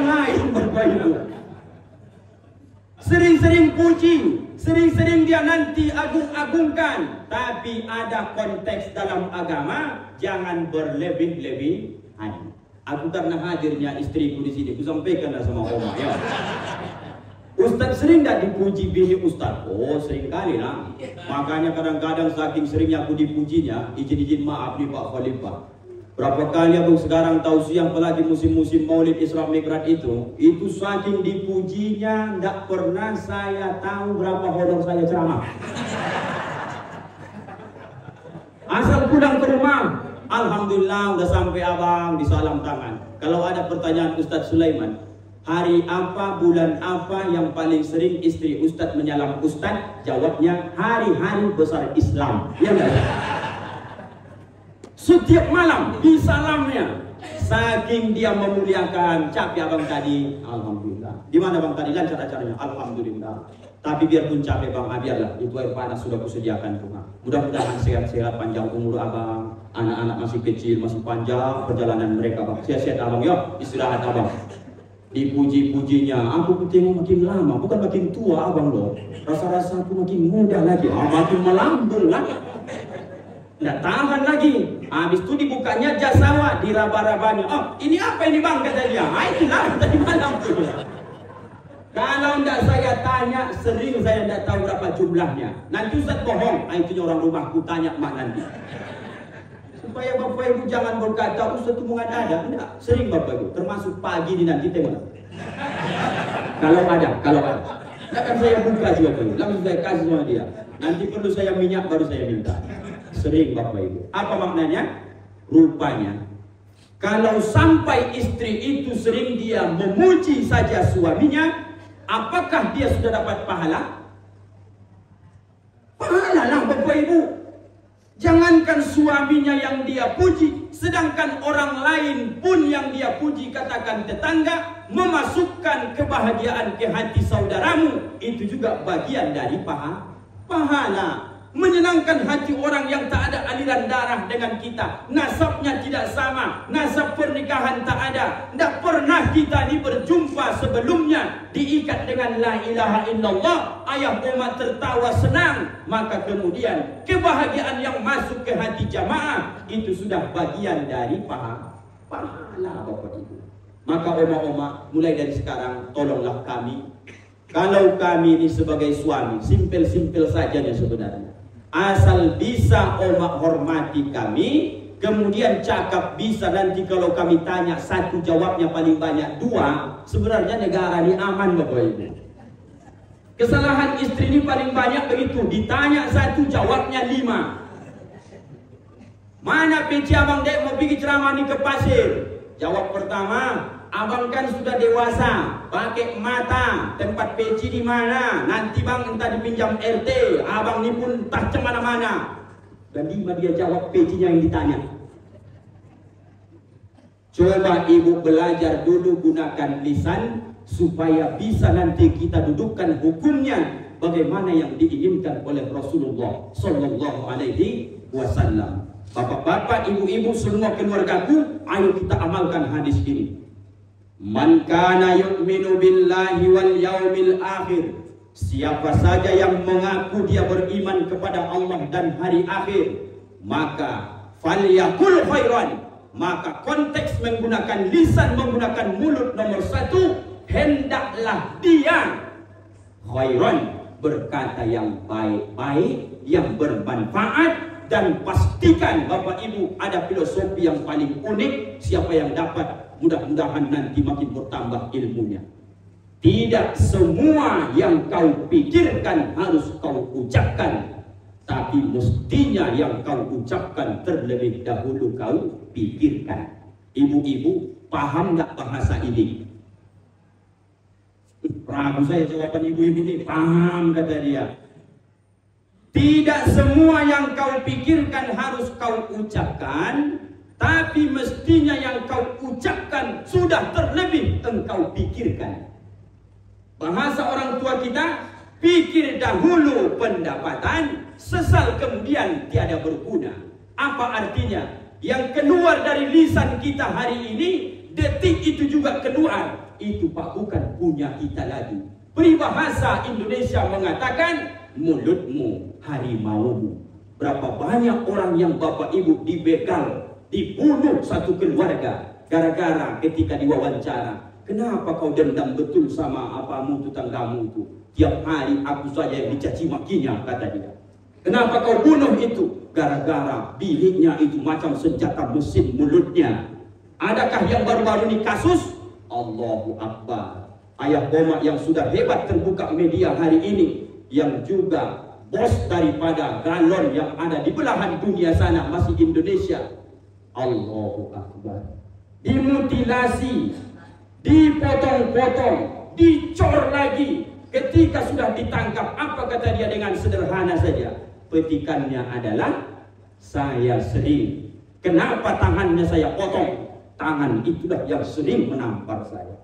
lain Bapak Ibu. Sering-sering puji, sering-sering dia nanti agung-agungkan. Tapi ada konteks dalam agama, jangan berlebih-lebihan. Aku karena hadirnya istriku di sini, aku sampaikanlah sama Oma ya. Ustaz sering tak dipuji bini Ustaz? Oh sering kali lah. Makanya kadang-kadang saking seringnya aku dipujinya, izin maaf nih Pak Khalifah. Berapa kali aku sekarang tausiah apalagi musim-musim Maulid Isra Mi'raj itu saking dipujinya tidak pernah saya tahu berapa honor saya ceramah. Asal pulang ke rumah, alhamdulillah udah sampai abang di salam tangan. Kalau ada pertanyaan Ustaz Sulaiman, hari apa, bulan apa yang paling sering istri Ustadz menyalam Ustadz? Jawabnya hari-hari besar Islam. Ya enggak? Setiap malam disalamnya. Saking dia memuliakan. Capek abang tadi, alhamdulillah. Di mana bang tadi lancar acaranya? Alhamdulillah. Tapi biarpun capek bang, biarlah. Itu air panas sudah kusediakan Tuhan. Mudah-mudahan sehat-sehat, panjang umur abang. Anak-anak masih kecil, masih panjang perjalanan mereka bang. Sehat-sehat abang, yuk istirahat abang. Dipuji-pujinya, aku tengok makin lama, bukan makin tua abang loh. Rasa-rasa aku makin muda lagi, makin melambung lah. Nggak tahan lagi. Habis itu dibukanya jasawa, diraba-rabanya. Oh, ini apa ini bang kata dia? Itulah tadi malam tuh. Kalau nggak saya tanya, sering saya nggak tahu berapa jumlahnya. Nanti Ustaz bohong, itu orang rumahku tanya mak nanti. Supaya Bapak Ibu jangan berkata Ustaz itu ada. Enggak, sering Bapak Ibu, termasuk pagi di nanti tengok. Kalau ada. Akan saya buka juga dulu, langsung saya kasih sama dia. Nanti perlu saya minyak baru saya minta. Sering Bapak Ibu. Apa maknanya? Rupanya kalau sampai istri itu sering dia memuji saja suaminya, apakah dia sudah dapat pahala? Pahala lah Bapak Ibu. Jangankan suaminya yang dia puji, sedangkan orang lain pun yang dia puji, katakan tetangga, memasukkan kebahagiaan ke hati saudaramu, itu juga bagian dari pahala. Menyenangkan hati orang yang tak ada aliran darah dengan kita, nasabnya tidak sama, nasab pernikahan tak ada, tidak pernah kita ini berjumpa sebelumnya, diikat dengan la ilaha illallah, ayah umat tertawa senang, maka kemudian kebahagiaan yang masuk ke hati jamaah itu sudah bagian dari pahala Bapak Ibu. Maka oma-oma, mulai dari sekarang tolonglah kami, kalau kami ini sebagai suami, simpel-simpel saja sebenarnya. Asal bisa oma hormati kami, kemudian cakap bisa, nanti kalau kami tanya satu jawabnya paling banyak dua, sebenarnya negara ini aman Bapak Ibu. Kesalahan istri ini paling banyak begitu, ditanya satu jawabnya 5. Mana peci abang dek mau pergi ceramah ni ke pasir? Jawab pertama, abang kan sudah dewasa, pakai mata, tempat peci di mana? Nanti bang entah dipinjam RT, abang ni pun tak cemana-mana. Dan dia jawab pecinya yang ditanya. Coba ibu belajar dulu gunakan lisan supaya bisa nanti kita dudukkan hukumnya bagaimana yang diinginkan oleh Rasulullah Sallallahu Alaihi Wasallam. Bapak-bapak, ibu-ibu, semua keluargaku, ayo kita amalkan hadis ini. Man kana yu'minu billahi wal yaumil akhir. Siapa saja yang mengaku dia beriman kepada Allah dan hari akhir, maka falyakul khairan. Maka konteks menggunakan lisan, menggunakan mulut nomor satu, hendaklah dia khairan, berkata yang baik-baik, yang bermanfaat. Dan pastikan Bapak Ibu ada filosofi yang paling unik. Siapa yang dapat, mudah-mudahan nanti makin bertambah ilmunya. Tidak semua yang kau pikirkan harus kau ucapkan, tapi mestinya yang kau ucapkan terlebih dahulu kau pikirkan. Ibu-ibu paham tak bahasa ini? Ragu saya jawaban ibu-ibu ini. Paham kata dia. Tidak semua yang kau pikirkan harus kau ucapkan, tapi mestinya yang kau ucapkan sudah terlebih engkau pikirkan. Bahasa orang tua kita, pikir dahulu pendapatan, sesal kemudian tiada berguna. Apa artinya? Yang keluar dari lisan kita hari ini, detik itu juga keluar. Itu pak bukan punya kita lagi. Peribahasa Indonesia mengatakan, mulutmu harimaumu. Berapa banyak orang yang Bapak Ibu dibegal, dibunuh satu keluarga gara-gara ketika diwawancara. Kenapa kau dendam betul sama apamu tetanggamu itu? Tiap hari aku saja yang dicaci makinya, kata dia. Kenapa kau bunuh itu? Gara-gara biliknya itu macam senjata mesin mulutnya. Adakah yang baru-baru ini kasus? Allahu Akbar. Ayah Bomak yang sudah hebat terbuka media hari ini, yang juga bos daripada galon yang ada di belahan dunia sana, masih Indonesia. Allahu Akbar. Dimutilasi, dipotong-potong, dicor lagi. Ketika sudah ditangkap, apa kata dia dengan sederhana saja? Petikannya adalah, saya sering. Kenapa tangannya saya potong? Tangan itulah yang sering menampar saya.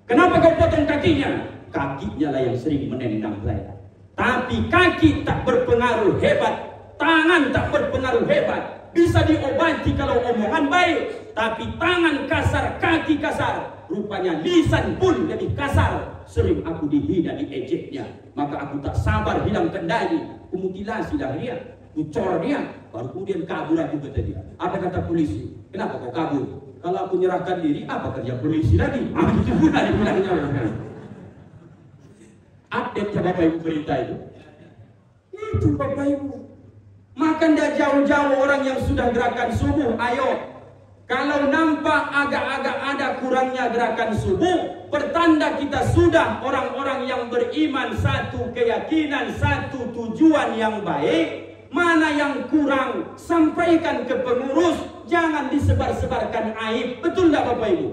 Kenapa kau potong kakinya? Kakinya lah yang sering menendang saya. Tapi kaki tak berpengaruh hebat, tangan tak berpengaruh hebat. Bisa diobati kalau omongan baik, tapi tangan kasar, kaki kasar. Rupanya lisan pun lebih kasar. Sering aku dihina, diejeknya. Maka aku tak sabar, hilang kendali. Kumutilasi lah dia, kucor dia. Baru kemudian kabur aku, kata dia. Apa kata polisi? Kenapa kau kabur? Kalau aku nyerahkan diri, apa kerja polisi lagi? Itu pula dibilangnya. Update ya Bapak Ibu berita itu. Itu Bapak Ibu. Maka tidak jauh-jauh orang yang sudah gerakan subuh. Ayo, kalau nampak agak-agak ada kurangnya gerakan subuh, pertanda kita sudah orang-orang yang beriman, satu keyakinan, satu tujuan yang baik. Mana yang kurang, sampaikan ke pengurus. Jangan disebar-sebarkan aib. Betul tidak Bapak Ibu?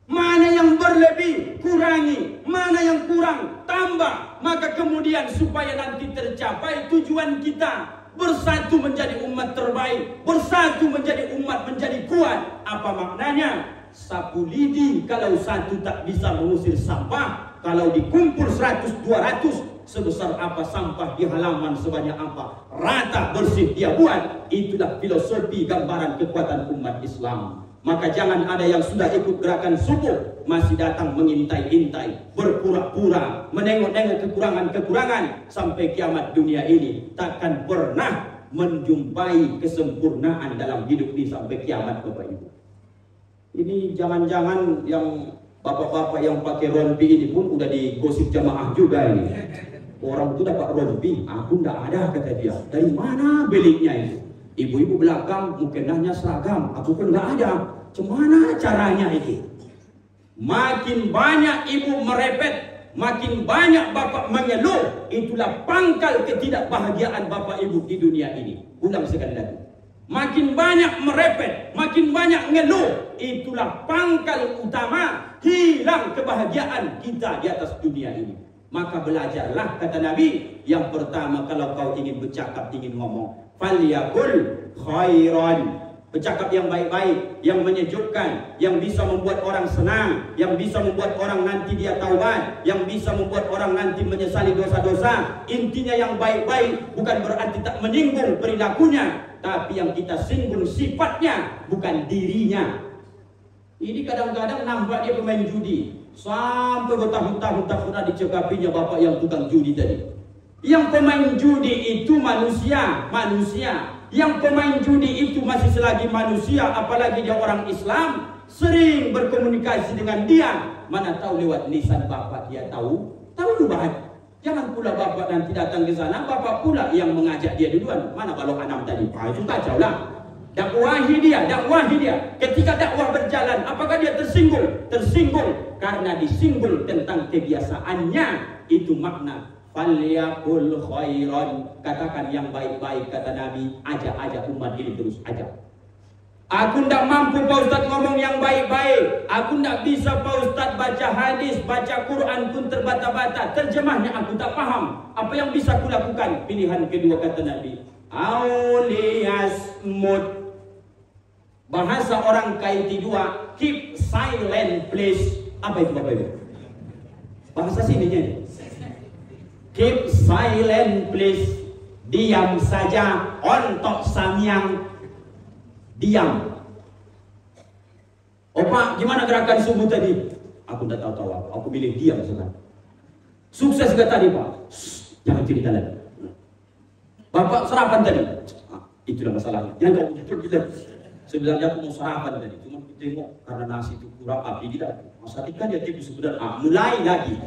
Mana yang berlebih, kurangi. Mana yang kurang, tambah. Maka kemudian supaya nanti tercapai tujuan kita, bersatu menjadi umat terbaik, bersatu menjadi umat menjadi kuat. Apa maknanya? Sapu lidi kalau satu tak bisa mengusir sampah, kalau dikumpul 100-200, sebesar apa sampah di halaman sebanyak apa, rata bersih dia buat. Itulah filosofi gambaran kekuatan umat Islam. Maka jangan ada yang sudah ikut gerakan subuh masih datang mengintai-intai, berpura-pura, menengok-nengok kekurangan-kekurangan. Sampai kiamat dunia ini takkan pernah menjumpai kesempurnaan dalam hidup ini sampai kiamat Bapak Ibu. Ini jangan-jangan yang bapak-bapak yang pakai rompi ini pun udah digosip jamaah juga ini. Orang itu dapat rompi, aku ndak ada, kata dia. Dari mana beliknya itu? Ibu-ibu belakang mukennahnya seragam, aku pun nggak ada. Cemana caranya itu? Makin banyak ibu merepet, makin banyak bapak mengeluh. Itulah pangkal ketidakbahagiaan bapak ibu di dunia ini. Ulang sekali lagi. makin banyak merepet, makin banyak ngeluh, itulah pangkal utama hilang kebahagiaan kita di atas dunia ini. Maka belajarlah, kata Nabi, yang pertama kalau kau ingin bercakap, ingin ngomong, falyakul khairan, bercakap yang baik-baik, yang menyejukkan, yang bisa membuat orang senang, yang bisa membuat orang nanti dia taubat, yang bisa membuat orang nanti menyesali dosa-dosa. Intinya yang baik-baik, bukan berarti tak menyinggung perilakunya, tapi yang kita singgung sifatnya, bukan dirinya. Ini kadang-kadang nampak dia pemain judi, sampai bertahun-tahun tak pernah dicekapinya bapak yang tukang judi tadi. Yang pemain judi itu manusia. Yang pemain judi itu masih selagi manusia, apalagi dia orang Islam, sering berkomunikasi dengan dia. Mana tahu lewat lisan bapak dia tahu lu bahan. Jangan pula bapak nanti datang ke sana, bapak pula yang mengajak dia duluan. Mana kalau anak tadi, itu kacau lah. Dakwahi dia. Ketika dakwah berjalan, apakah dia tersinggung? Tersinggung karena disinggung tentang kebiasaannya. Itu makna falyakul khairan, katakan yang baik-baik, kata Nabi. Ajak umat ini terus ajak. Aku tidak mampu Pak Ustaz ngomong yang baik-baik. Aku tidak bisa Pak Ustaz baca hadis, baca Quran pun terbata-bata. Terjemahnya aku tak paham. Apa yang bisa aku lakukan? Pilihan kedua, kata Nabi, auliyasmut. Bahasa orang Kaiti dua, keep silent please. Apa itu Bapak Ibu? Bahasa sininya. Keep silent please. Diam saja. Ontok samyang. Diam. Oh Pak, gimana gerakan subuh tadi? Aku tidak tahu apa. Aku pilih diam sekarang. Sukses gak tadi Pak? Jangan cerita lagi. Bapak sarapan tadi? Itulah masalahnya. Jangan kita. Sebenarnya aku mau sarapan tadi, cuma aku tengok karena nasi itu kurang api tidak. Masa ikan dia tipu sebenarnya. Mulai lagi.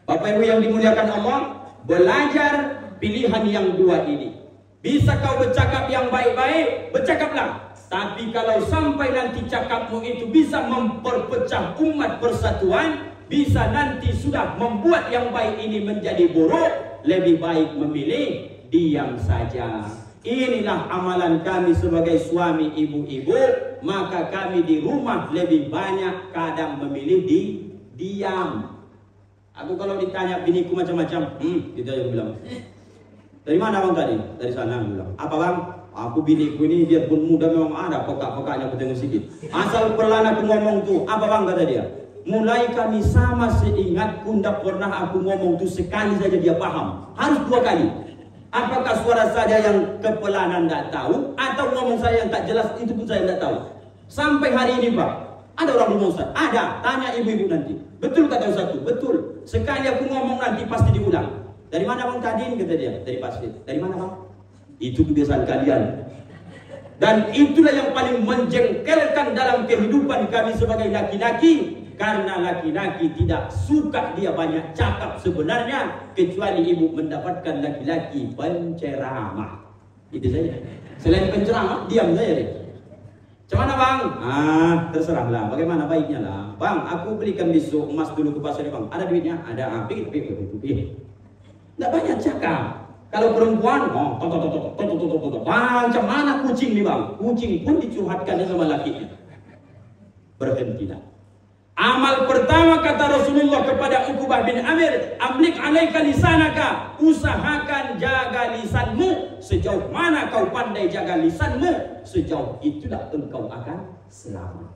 Bapak Ibu yang dimuliakan Allah, belajar pilihan yang dua ini. Bisa kau bercakap yang baik-baik, bercakaplah. Tapi kalau sampai nanti cakapmu itu bisa memperpecah umat persatuan, bisa nanti sudah membuat yang baik ini menjadi buruk, lebih baik memilih diam saja. Inilah amalan kami sebagai suami ibu-ibu. Maka kami di rumah lebih banyak kadang memilih diam. Aku kalau ditanya biniku macam-macam, gitu aja bilang. Dari mana bang tadi? Dari sana bilang. Apa bang? Aku biniku ini biarpun muda memang ada pokok-pokoknya aku tengok sedikit. Asal pelan aku ngomong tuh, apa bang kata dia? Mulai kami sama seingatku tidak pernah aku ngomong tuh sekali saja dia paham. Harus 2 kali. Apakah suara saya yang kepelanan tidak tahu, atau ngomong saya yang tak jelas itu pun saya tidak tahu. Sampai hari ini Pak, ada orang rumah Ustaz? Ada, tanya ibu-ibu nanti. Betul kata Ustaz itu? Betul. Sekali aku ngomong nanti pasti diulang. Dari mana bang tadi? Kata dia. Dari pasti. Dari mana bang? Itu kebiasaan kalian. Dan itulah yang paling menjengkelkan dalam kehidupan kami sebagai laki-laki. Karena laki-laki tidak suka dia banyak cakap sebenarnya, kecuali ibu mendapatkan laki-laki penceramah. Itu saja. Selain penceramah, diam saja dia. Macam mana bang? Terserahlah. Bagaimana baiknya lah. Bang, aku belikan besok emas dulu ke pasar bang. Ada duitnya? Ada. Tidak banyak cakap. Kalau perempuan, macam mana kucing nih bang? Kucing pun dicurhatkan sama lakinya. Berhentilah. Amal pertama kata Rasulullah kepada Uqbah bin Amir, amlik alaika lisanaka, usahakan jaga lisanmu. Sejauh mana kau pandai jaga lisanmu, sejauh itulah engkau akan selamat.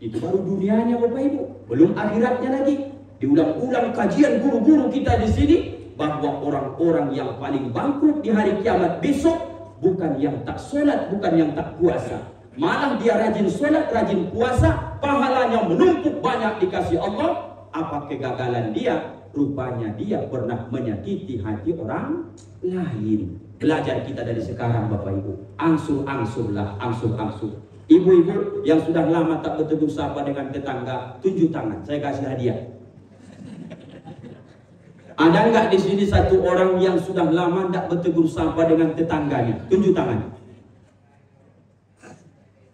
Itu baru dunianya Bapak Ibu, belum akhiratnya lagi. Diulang-ulang kajian guru-guru kita di sini bahwa orang-orang yang paling bangkrut di hari kiamat besok bukan yang tak sholat, bukan yang tak puasa. Malah dia rajin sholat, rajin puasa, pahalanya menumpuk banyak dikasih Allah. Apa kegagalan dia? Rupanya dia pernah menyakiti hati orang lain. Belajar kita dari sekarang Bapak Ibu. Angsur-angsurlah, angsur-angsur. Ibu-ibu yang sudah lama tak bertegur sapa dengan tetangga, tunjuk tangan, saya kasih hadiah. Ada nggak di sini satu orang yang sudah lama tak bertegur sapa dengan tetangganya? Tunjuk tangan.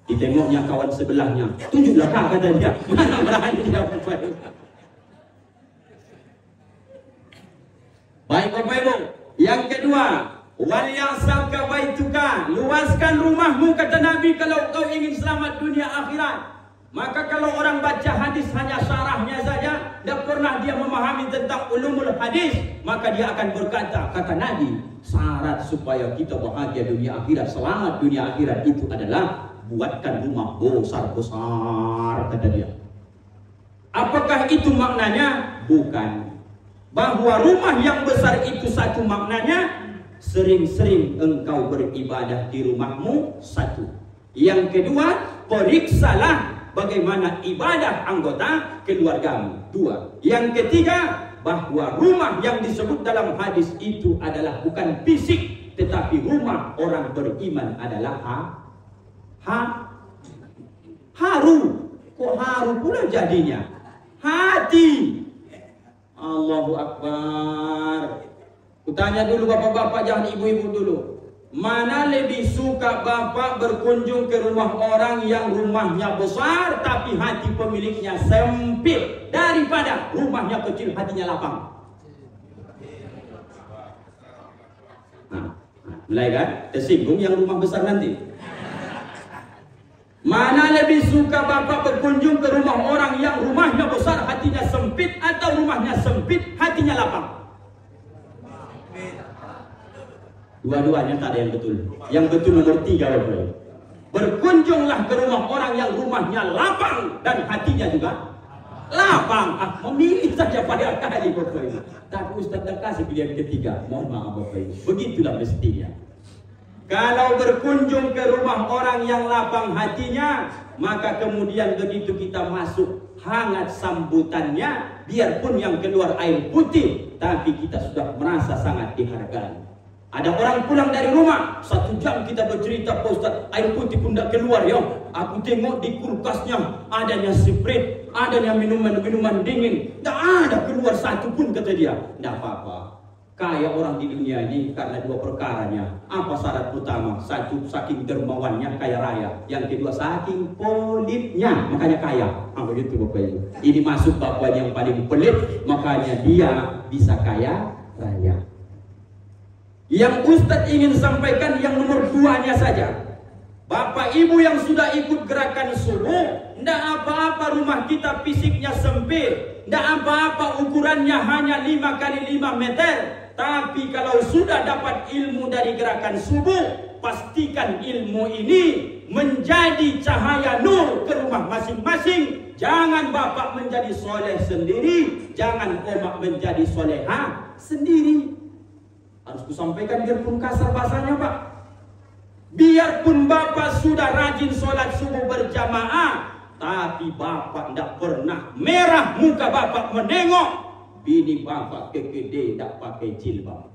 Ditengoknya kawan sebelahnya, tunjuklah kak, kata dia. Mana berani dia Bapak Ibu. Baik Bapak Ibu. Yang kedua, Wal yasaka baituka, luaskan rumahmu kata Nabi kalau kau ingin selamat dunia akhirat. Maka kalau orang baca hadis hanya syarahnya saja, tidak pernah dia memahami tentang ulumul hadis, maka dia akan berkata, kata Nabi, syarat supaya kita bahagia dunia akhirat, selamat dunia akhirat itu adalah buatkan rumah besar-besar, kata dia. Apakah itu maknanya? Bukan. Bahwa rumah yang besar itu satu maknanya, sering-sering engkau beribadah di rumahmu, satu. Yang kedua, periksalah bagaimana ibadah anggota keluargamu, dua. Yang ketiga, bahwa rumah yang disebut dalam hadis itu adalah bukan fisik, tetapi rumah orang beriman adalah haru. Kok haru pula jadinya? Hati. Allahu Akbar. Kutanya dulu bapak-bapak, jangan ibu-ibu dulu. Mana lebih suka bapak berkunjung ke rumah orang yang rumahnya besar tapi hati pemiliknya sempit, daripada rumahnya kecil hatinya lapang? Nah, mulai kan? Tersinggung yang rumah besar nanti. Mana lebih suka bapak berkunjung ke rumah orang yang rumahnya besar hatinya sempit, atau rumahnya sempit hatinya lapang? Dua-duanya tak ada yang betul. Yang betul nomor 3, Bapak. Berkunjunglah ke rumah orang yang rumahnya lapang dan hatinya juga lapang. Memilih saja pada kali, Bapak. Tapi Ustaz tak kasih pilihan ketiga. Mohon maaf, Bapak. Begitulah mestinya. Kalau berkunjung ke rumah orang yang lapang hatinya, maka kemudian begitu kita masuk, hangat sambutannya, biarpun yang keluar air putih, tapi kita sudah merasa sangat dihargai. Ada orang pulang dari rumah, 1 jam kita bercerita, Pak Ustaz, air putih pun tidak keluar ya. Aku tengok di kulkasnya adanya Sprite, adanya minuman-minuman dingin, tidak ada keluar satu pun, kata dia. Tidak apa-apa, kaya orang di dunia ini karena 2 perkaranya. Apa syarat pertama? 1, saking dermawannya kaya raya. Yang kedua, saking pelitnya makanya kaya. Begitu Bapak Ibu. Ini masuk Bapak yang paling pelit, makanya dia bisa kaya raya. Yang Ustadz ingin sampaikan yang nomor 2-nya saja. Bapak Ibu yang sudah ikut gerakan subuh, tidak apa-apa rumah kita fisiknya sempit, tidak apa-apa ukurannya hanya 5 kali 5 meter. Tapi kalau sudah dapat ilmu dari gerakan subuh, pastikan ilmu ini menjadi cahaya nur ke rumah masing-masing. Jangan bapak menjadi soleh sendiri, jangan omak menjadi soleha sendiri. Harus kusampaikan biarpun kasar bahasanya, Pak. Biarpun bapak sudah rajin sholat subuh berjamaah, tapi bapak tidak pernah merah muka bapak menengok bini bapak kekede tidak pakai jilbab.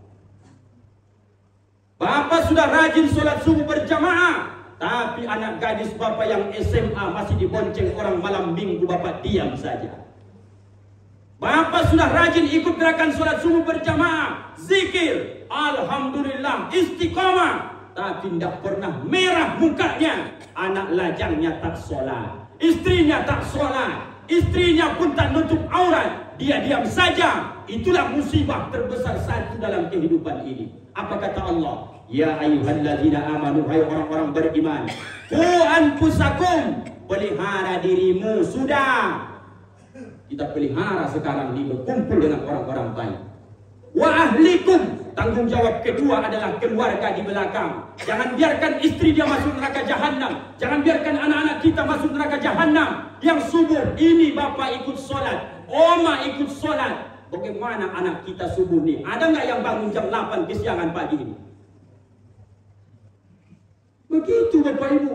Bapak sudah rajin sholat subuh berjamaah, tapi anak gadis bapak yang SMA masih dibonceng orang malam minggu, bapak diam saja. Bapak sudah rajin ikut gerakan sholat subuh berjamaah, zikir, alhamdulillah, istiqamah, tapi tidak pernah merah mukanya. Anak lajangnya tak sholat, istrinya tak sholat, istrinya pun tak nutup aurat, dia diam saja. Itulah musibah terbesar satu dalam kehidupan ini. Apa kata Allah? Ya ayyuhalladzina amanu, hai orang-orang beriman, qu anfusakum, pelihara dirimu. Sudah kita pelihara sekarang ini, berkumpul dengan orang-orang baik. Wa ahlikum, tanggung jawab kedua adalah keluarga di belakang. Jangan biarkan istri dia masuk neraka jahanam, jangan biarkan anak-anak kita masuk neraka jahanam. Yang subuh ini bapak ikut sholat, oma ikut sholat, bagaimana anak kita subuh nih? Ada nggak yang bangun jam 8 kesiangan pagi ini? Begitu Bapak Ibu.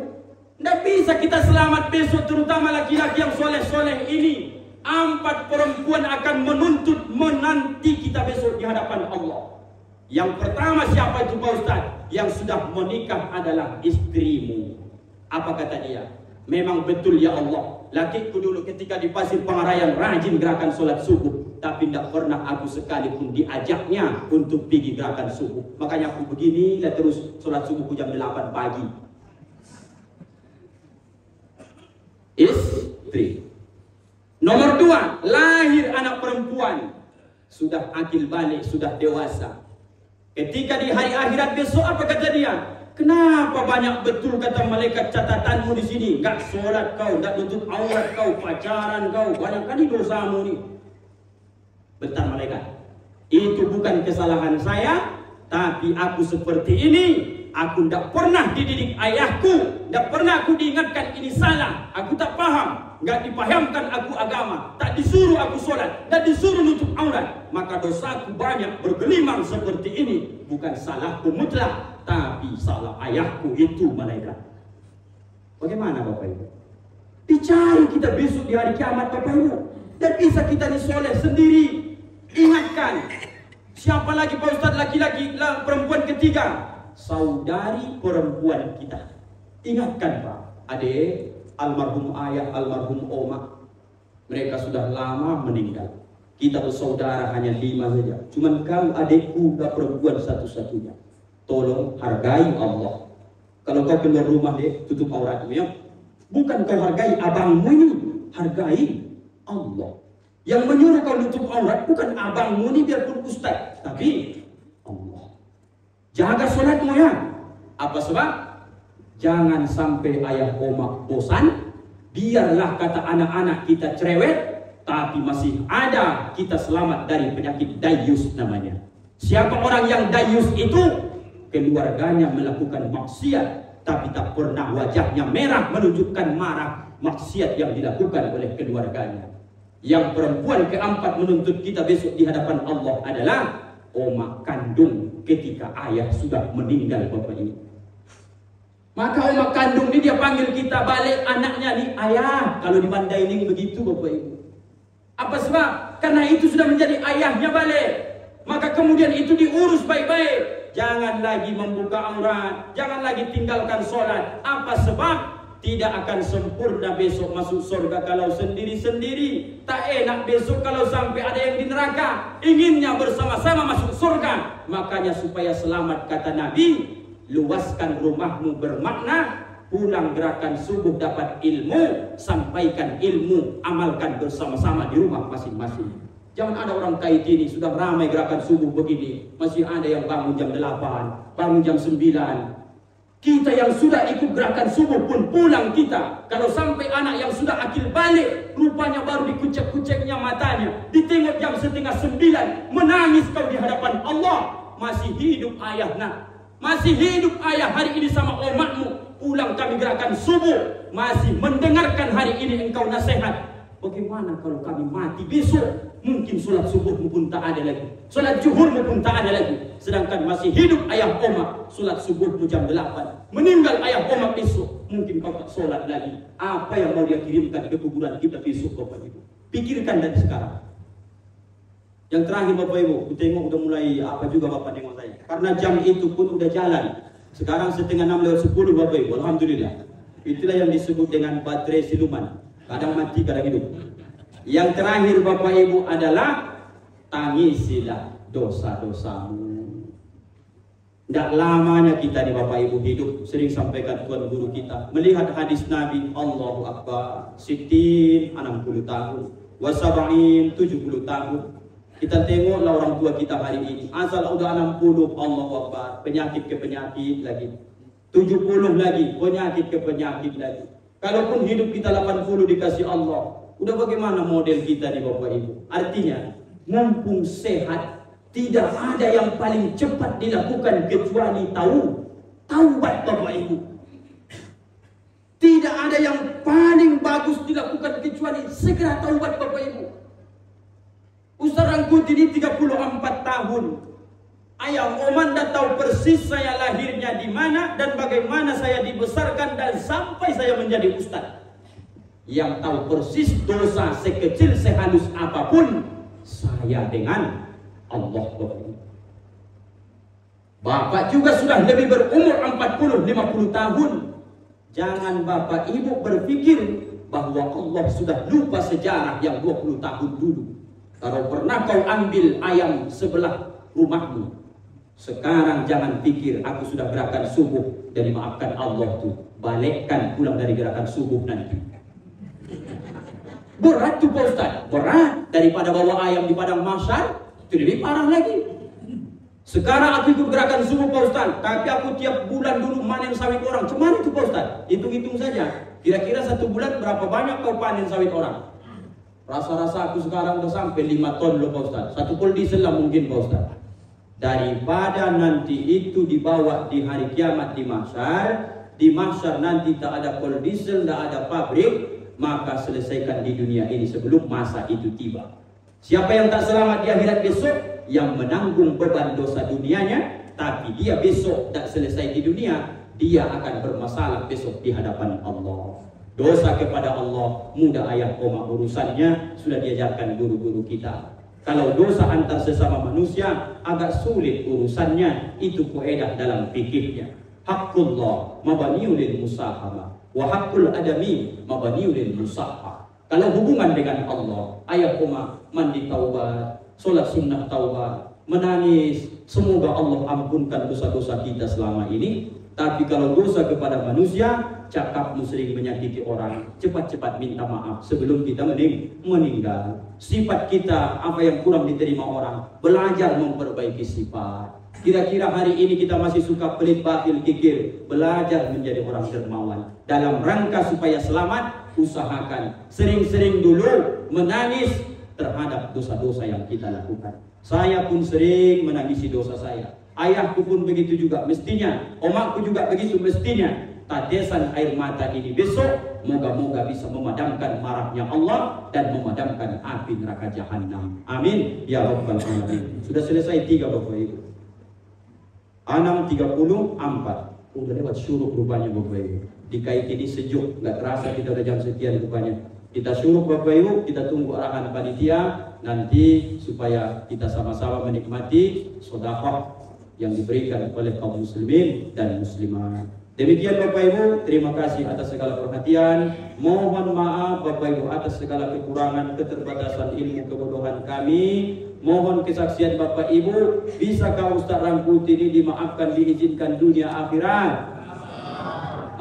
Tidak bisa kita selamat besok, terutama laki-laki yang soleh-soleh ini. 4 perempuan akan menuntut menanti kita besok di hadapan Allah. Yang pertama siapa itu Pak Ustaz? Yang sudah menikah adalah istrimu. Apa kata dia? Memang betul ya Allah, lakiku dulu ketika di Pasir Pangarayan rajin gerakan sholat subuh, tapi tidak pernah aku sekalipun diajaknya untuk pergi gerakan subuh. Makanya aku begini lah terus sholat subuhku jam 8 pagi. Istri. Nomor 2, lahir anak perempuan, sudah akil balik, sudah dewasa. Ketika di hari akhirat besok apa kata dia? Kenapa banyak betul kata malaikat catatanmu di sini? Enggak sholat kau, enggak tutup aurat kau, pacaran kau, banyak kali dosamu ni. Bentar malaikat, itu bukan kesalahan saya, tapi aku seperti ini. Aku tidak pernah dididik ayahku, tidak pernah aku diingatkan ini salah. Aku tak paham, nggak dipahamkan aku agama, tak disuruh aku sholat, tak disuruh nutup aurat. Maka dosaku banyak bergelimang seperti ini. Bukan salahku mutlak, tapi salah ayahku itu malaikat. Bagaimana Bapak Ibu? Dicari kita besok di hari kiamat Bapak Ibu. Dan bisa kita disoleh sendiri. Ingatkan, siapa lagi Pak Ustadz laki-laki perempuan ketiga? Saudari perempuan kita. Ingatkan Pak, adik, almarhum ayah, almarhum oma, mereka sudah lama meninggal. Kita bersaudara hanya 5 saja. Cuman kau adikku gak perempuan satu-satunya. Tolong hargai Allah. Kalau kau keluar rumah dek, tutup auratmu ya. Bukan kau hargai abangmu ini, hargai Allah. Yang menyuruh kau tutup aurat bukan abangmu ini biarpun ustaz, tapi Allah. Jaga sholatmu ya. Apa sebab? Jangan sampai ayah oma bosan. Biarlah kata anak-anak kita cerewet, tapi masih ada kita selamat dari penyakit dayus namanya. Siapa orang yang dayus itu? Keluarganya melakukan maksiat, tapi tak pernah wajahnya merah menunjukkan marah maksiat yang dilakukan oleh keluarganya. Yang perempuan keempat menuntut kita besok di hadapan Allah adalah oma kandung ketika ayah sudah meninggal Bapak Ibu. Maka oma kandung ini dia panggil kita balik anaknya nih ayah. Kalau di Mandailing begitu Bapak Ibu. Apa sebab? Karena itu sudah menjadi ayahnya balik. Maka kemudian itu diurus baik-baik. Jangan lagi membuka aurat, jangan lagi tinggalkan sholat. Apa sebab? Tidak akan sempurna besok masuk surga kalau sendiri-sendiri. Tak enak besok kalau sampai ada yang di neraka. Inginnya bersama-sama masuk surga. Makanya supaya selamat kata Nabi, luaskan rumahmu bermakna, pulang gerakan subuh dapat ilmu, sampaikan ilmu, amalkan bersama-sama di rumah masing-masing. Jangan ada orang kait ini sudah ramai gerakan subuh begini, masih ada yang bangun jam 8, bangun jam 9. Kita yang sudah ikut gerakan subuh pun pulang kita. Kalau sampai anak yang sudah akil balik, rupanya baru dikucek-kuceknya matanya, ditengok jam 8:30, menangis kau di hadapan Allah. Masih hidup ayah nak, masih hidup ayah hari ini sama omakmu. Pulang kami gerakan subuh, masih mendengarkan hari ini engkau nasihat. Bagaimana kalau kami mati besok? Mungkin sholat subuhmu pun tak ada lagi, sholat zuhurmu pun tak ada lagi. Sedangkan masih hidup ayah omak, sholat subuhmu jam 8. Meninggal ayah omak besok, mungkin kau tak sholat lagi. Apa yang mau dia kirimkan ke kuburan kita besok Bapak Ibu? Pikirkan dari sekarang. Yang terakhir Bapak Ibu, aku tengok udah mulai apa juga Bapak tengok saya. Karena jam itu pun udah jalan. Sekarang 5:30 Bapak Ibu, alhamdulillah. Itulah yang disebut dengan baterai siluman. Kadang mati, kadang hidup. Yang terakhir Bapak Ibu adalah tangisilah dosa-dosamu. Tidak lamanya kita di Bapak Ibu hidup. Sering sampaikan Tuan Guru kita melihat hadis Nabi, Allahu Akbar, Sittin 60 tahun, Wasaba'in 70 tahun. Kita tengoklah orang tua kita hari ini, asal udah 60, Allahu Akbar, penyakit ke penyakit lagi, 70 lagi, penyakit ke penyakit lagi. Kalaupun hidup kita 80 dikasih Allah, udah bagaimana model kita nih Bapak Ibu? Artinya, mumpung sehat, tidak ada yang paling cepat dilakukan kecuali taubat Bapak Ibu. Tidak ada yang paling bagus dilakukan kecuali segera taubat Bapak Ibu. Ustaz Rangkuti ini 34 tahun. Ayah Omanda tahu persis saya lahirnya di mana dan bagaimana saya dibesarkan dan sampai saya menjadi ustaz. Yang tahu persis dosa sekecil sehalus apapun saya dengan Allah. Bapak juga sudah lebih berumur 40-50 tahun. Jangan Bapak Ibu berpikir bahwa Allah sudah lupa sejarah yang 20 tahun dulu. Kalau pernah kau ambil ayam sebelah rumahmu, sekarang jangan pikir aku sudah gerakan subuh dan dimaafkan Allah tuh. Balikkan pulang dari gerakan subuh nanti. Berat tuh Pak Ustaz, berat daripada bawa ayam di padang mahsyar, itu lebih parah lagi. Sekarang aku ikut gerakan subuh Pak Ustaz, tapi aku tiap bulan dulu manen sawit orang. Cuman itu Pak Ustaz, hitung-hitung saja. Kira-kira 1 bulan berapa banyak kau panen sawit orang? Rasa-rasa aku sekarang udah sampai 5 ton loh Pak Ustaz. 1 pol diesel lah mungkin Pak Ustaz. Daripada nanti itu dibawa di hari kiamat di mahsyar nanti tak ada pol diesel, tak ada pabrik, maka selesaikan di dunia ini sebelum masa itu tiba. Siapa yang tak selamat di akhirat besok, yang menanggung beban dosa dunianya, tapi dia besok tak selesai di dunia, dia akan bermasalah besok di hadapan Allah. Dosa kepada Allah mudah ayah koma urusannya, sudah diajarkan guru-guru kita. Kalau dosa antar sesama manusia agak sulit urusannya, itu kaidah dalam fikihnya. Haqqullah mabaniun lil musahama wa haqqul adami mabaniun lil musahha. Kalau hubungan dengan Allah, ayah koma mandi taubat, sholat sunnah taubat, menangis, semoga Allah ampunkan dosa-dosa kita selama ini. Tapi kalau dosa kepada manusia, cakapmu sering menyakiti orang, cepat-cepat minta maaf sebelum kita meninggal. Sifat kita, apa yang kurang diterima orang, belajar memperbaiki sifat. Kira-kira hari ini kita masih suka pelit, batil, kikir, belajar menjadi orang dermawan. Dalam rangka supaya selamat, usahakan sering-sering dulu menangis terhadap dosa-dosa yang kita lakukan. Saya pun sering menangisi dosa saya. Ayahku pun begitu juga mestinya. Omakku juga begitu mestinya. Tatesan air mata ini besok moga-moga bisa memadamkan marahnya Allah dan memadamkan api neraka jahanam. Amin ya rabbal alamin. Sudah selesai 3 Bapak Ibu. 6.34. Udah lewat syuruk rupanya Bapak Ibu. Dikait ini sejuk, nggak terasa kita udah jam sekian rupanya. Kita syuruk Bapak Ibu, kita tunggu arahan panitia nanti supaya kita sama-sama menikmati sedekah yang diberikan oleh kaum muslimin dan muslimat. Demikian Bapak Ibu, terima kasih atas segala perhatian. Mohon maaf Bapak Ibu atas segala kekurangan, keterbatasan ilmu, kebodohan kami. Mohon kesaksian Bapak Ibu, bisakah Ustaz Rangkuti ini dimaafkan, diizinkan dunia akhirat?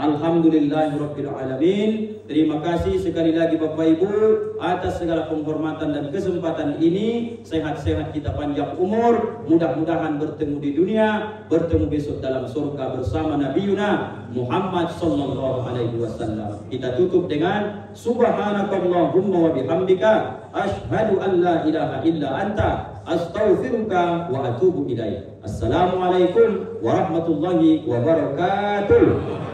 Alhamdulillahirabbil alamin. Terima kasih sekali lagi Bapak Ibu atas segala penghormatan dan kesempatan ini. Sehat-sehat kita, panjang umur, mudah-mudahan bertemu di dunia, bertemu besok dalam surga bersama Nabi Yuna Muhammad sallallahu alaihi wasallam. Kita tutup dengan subhanakallahumma wa bihamdika asyhadu an la ilaha illa anta astaghfiruka wa atubu ilaik. Assalamualaikum warahmatullahi wabarakatuh.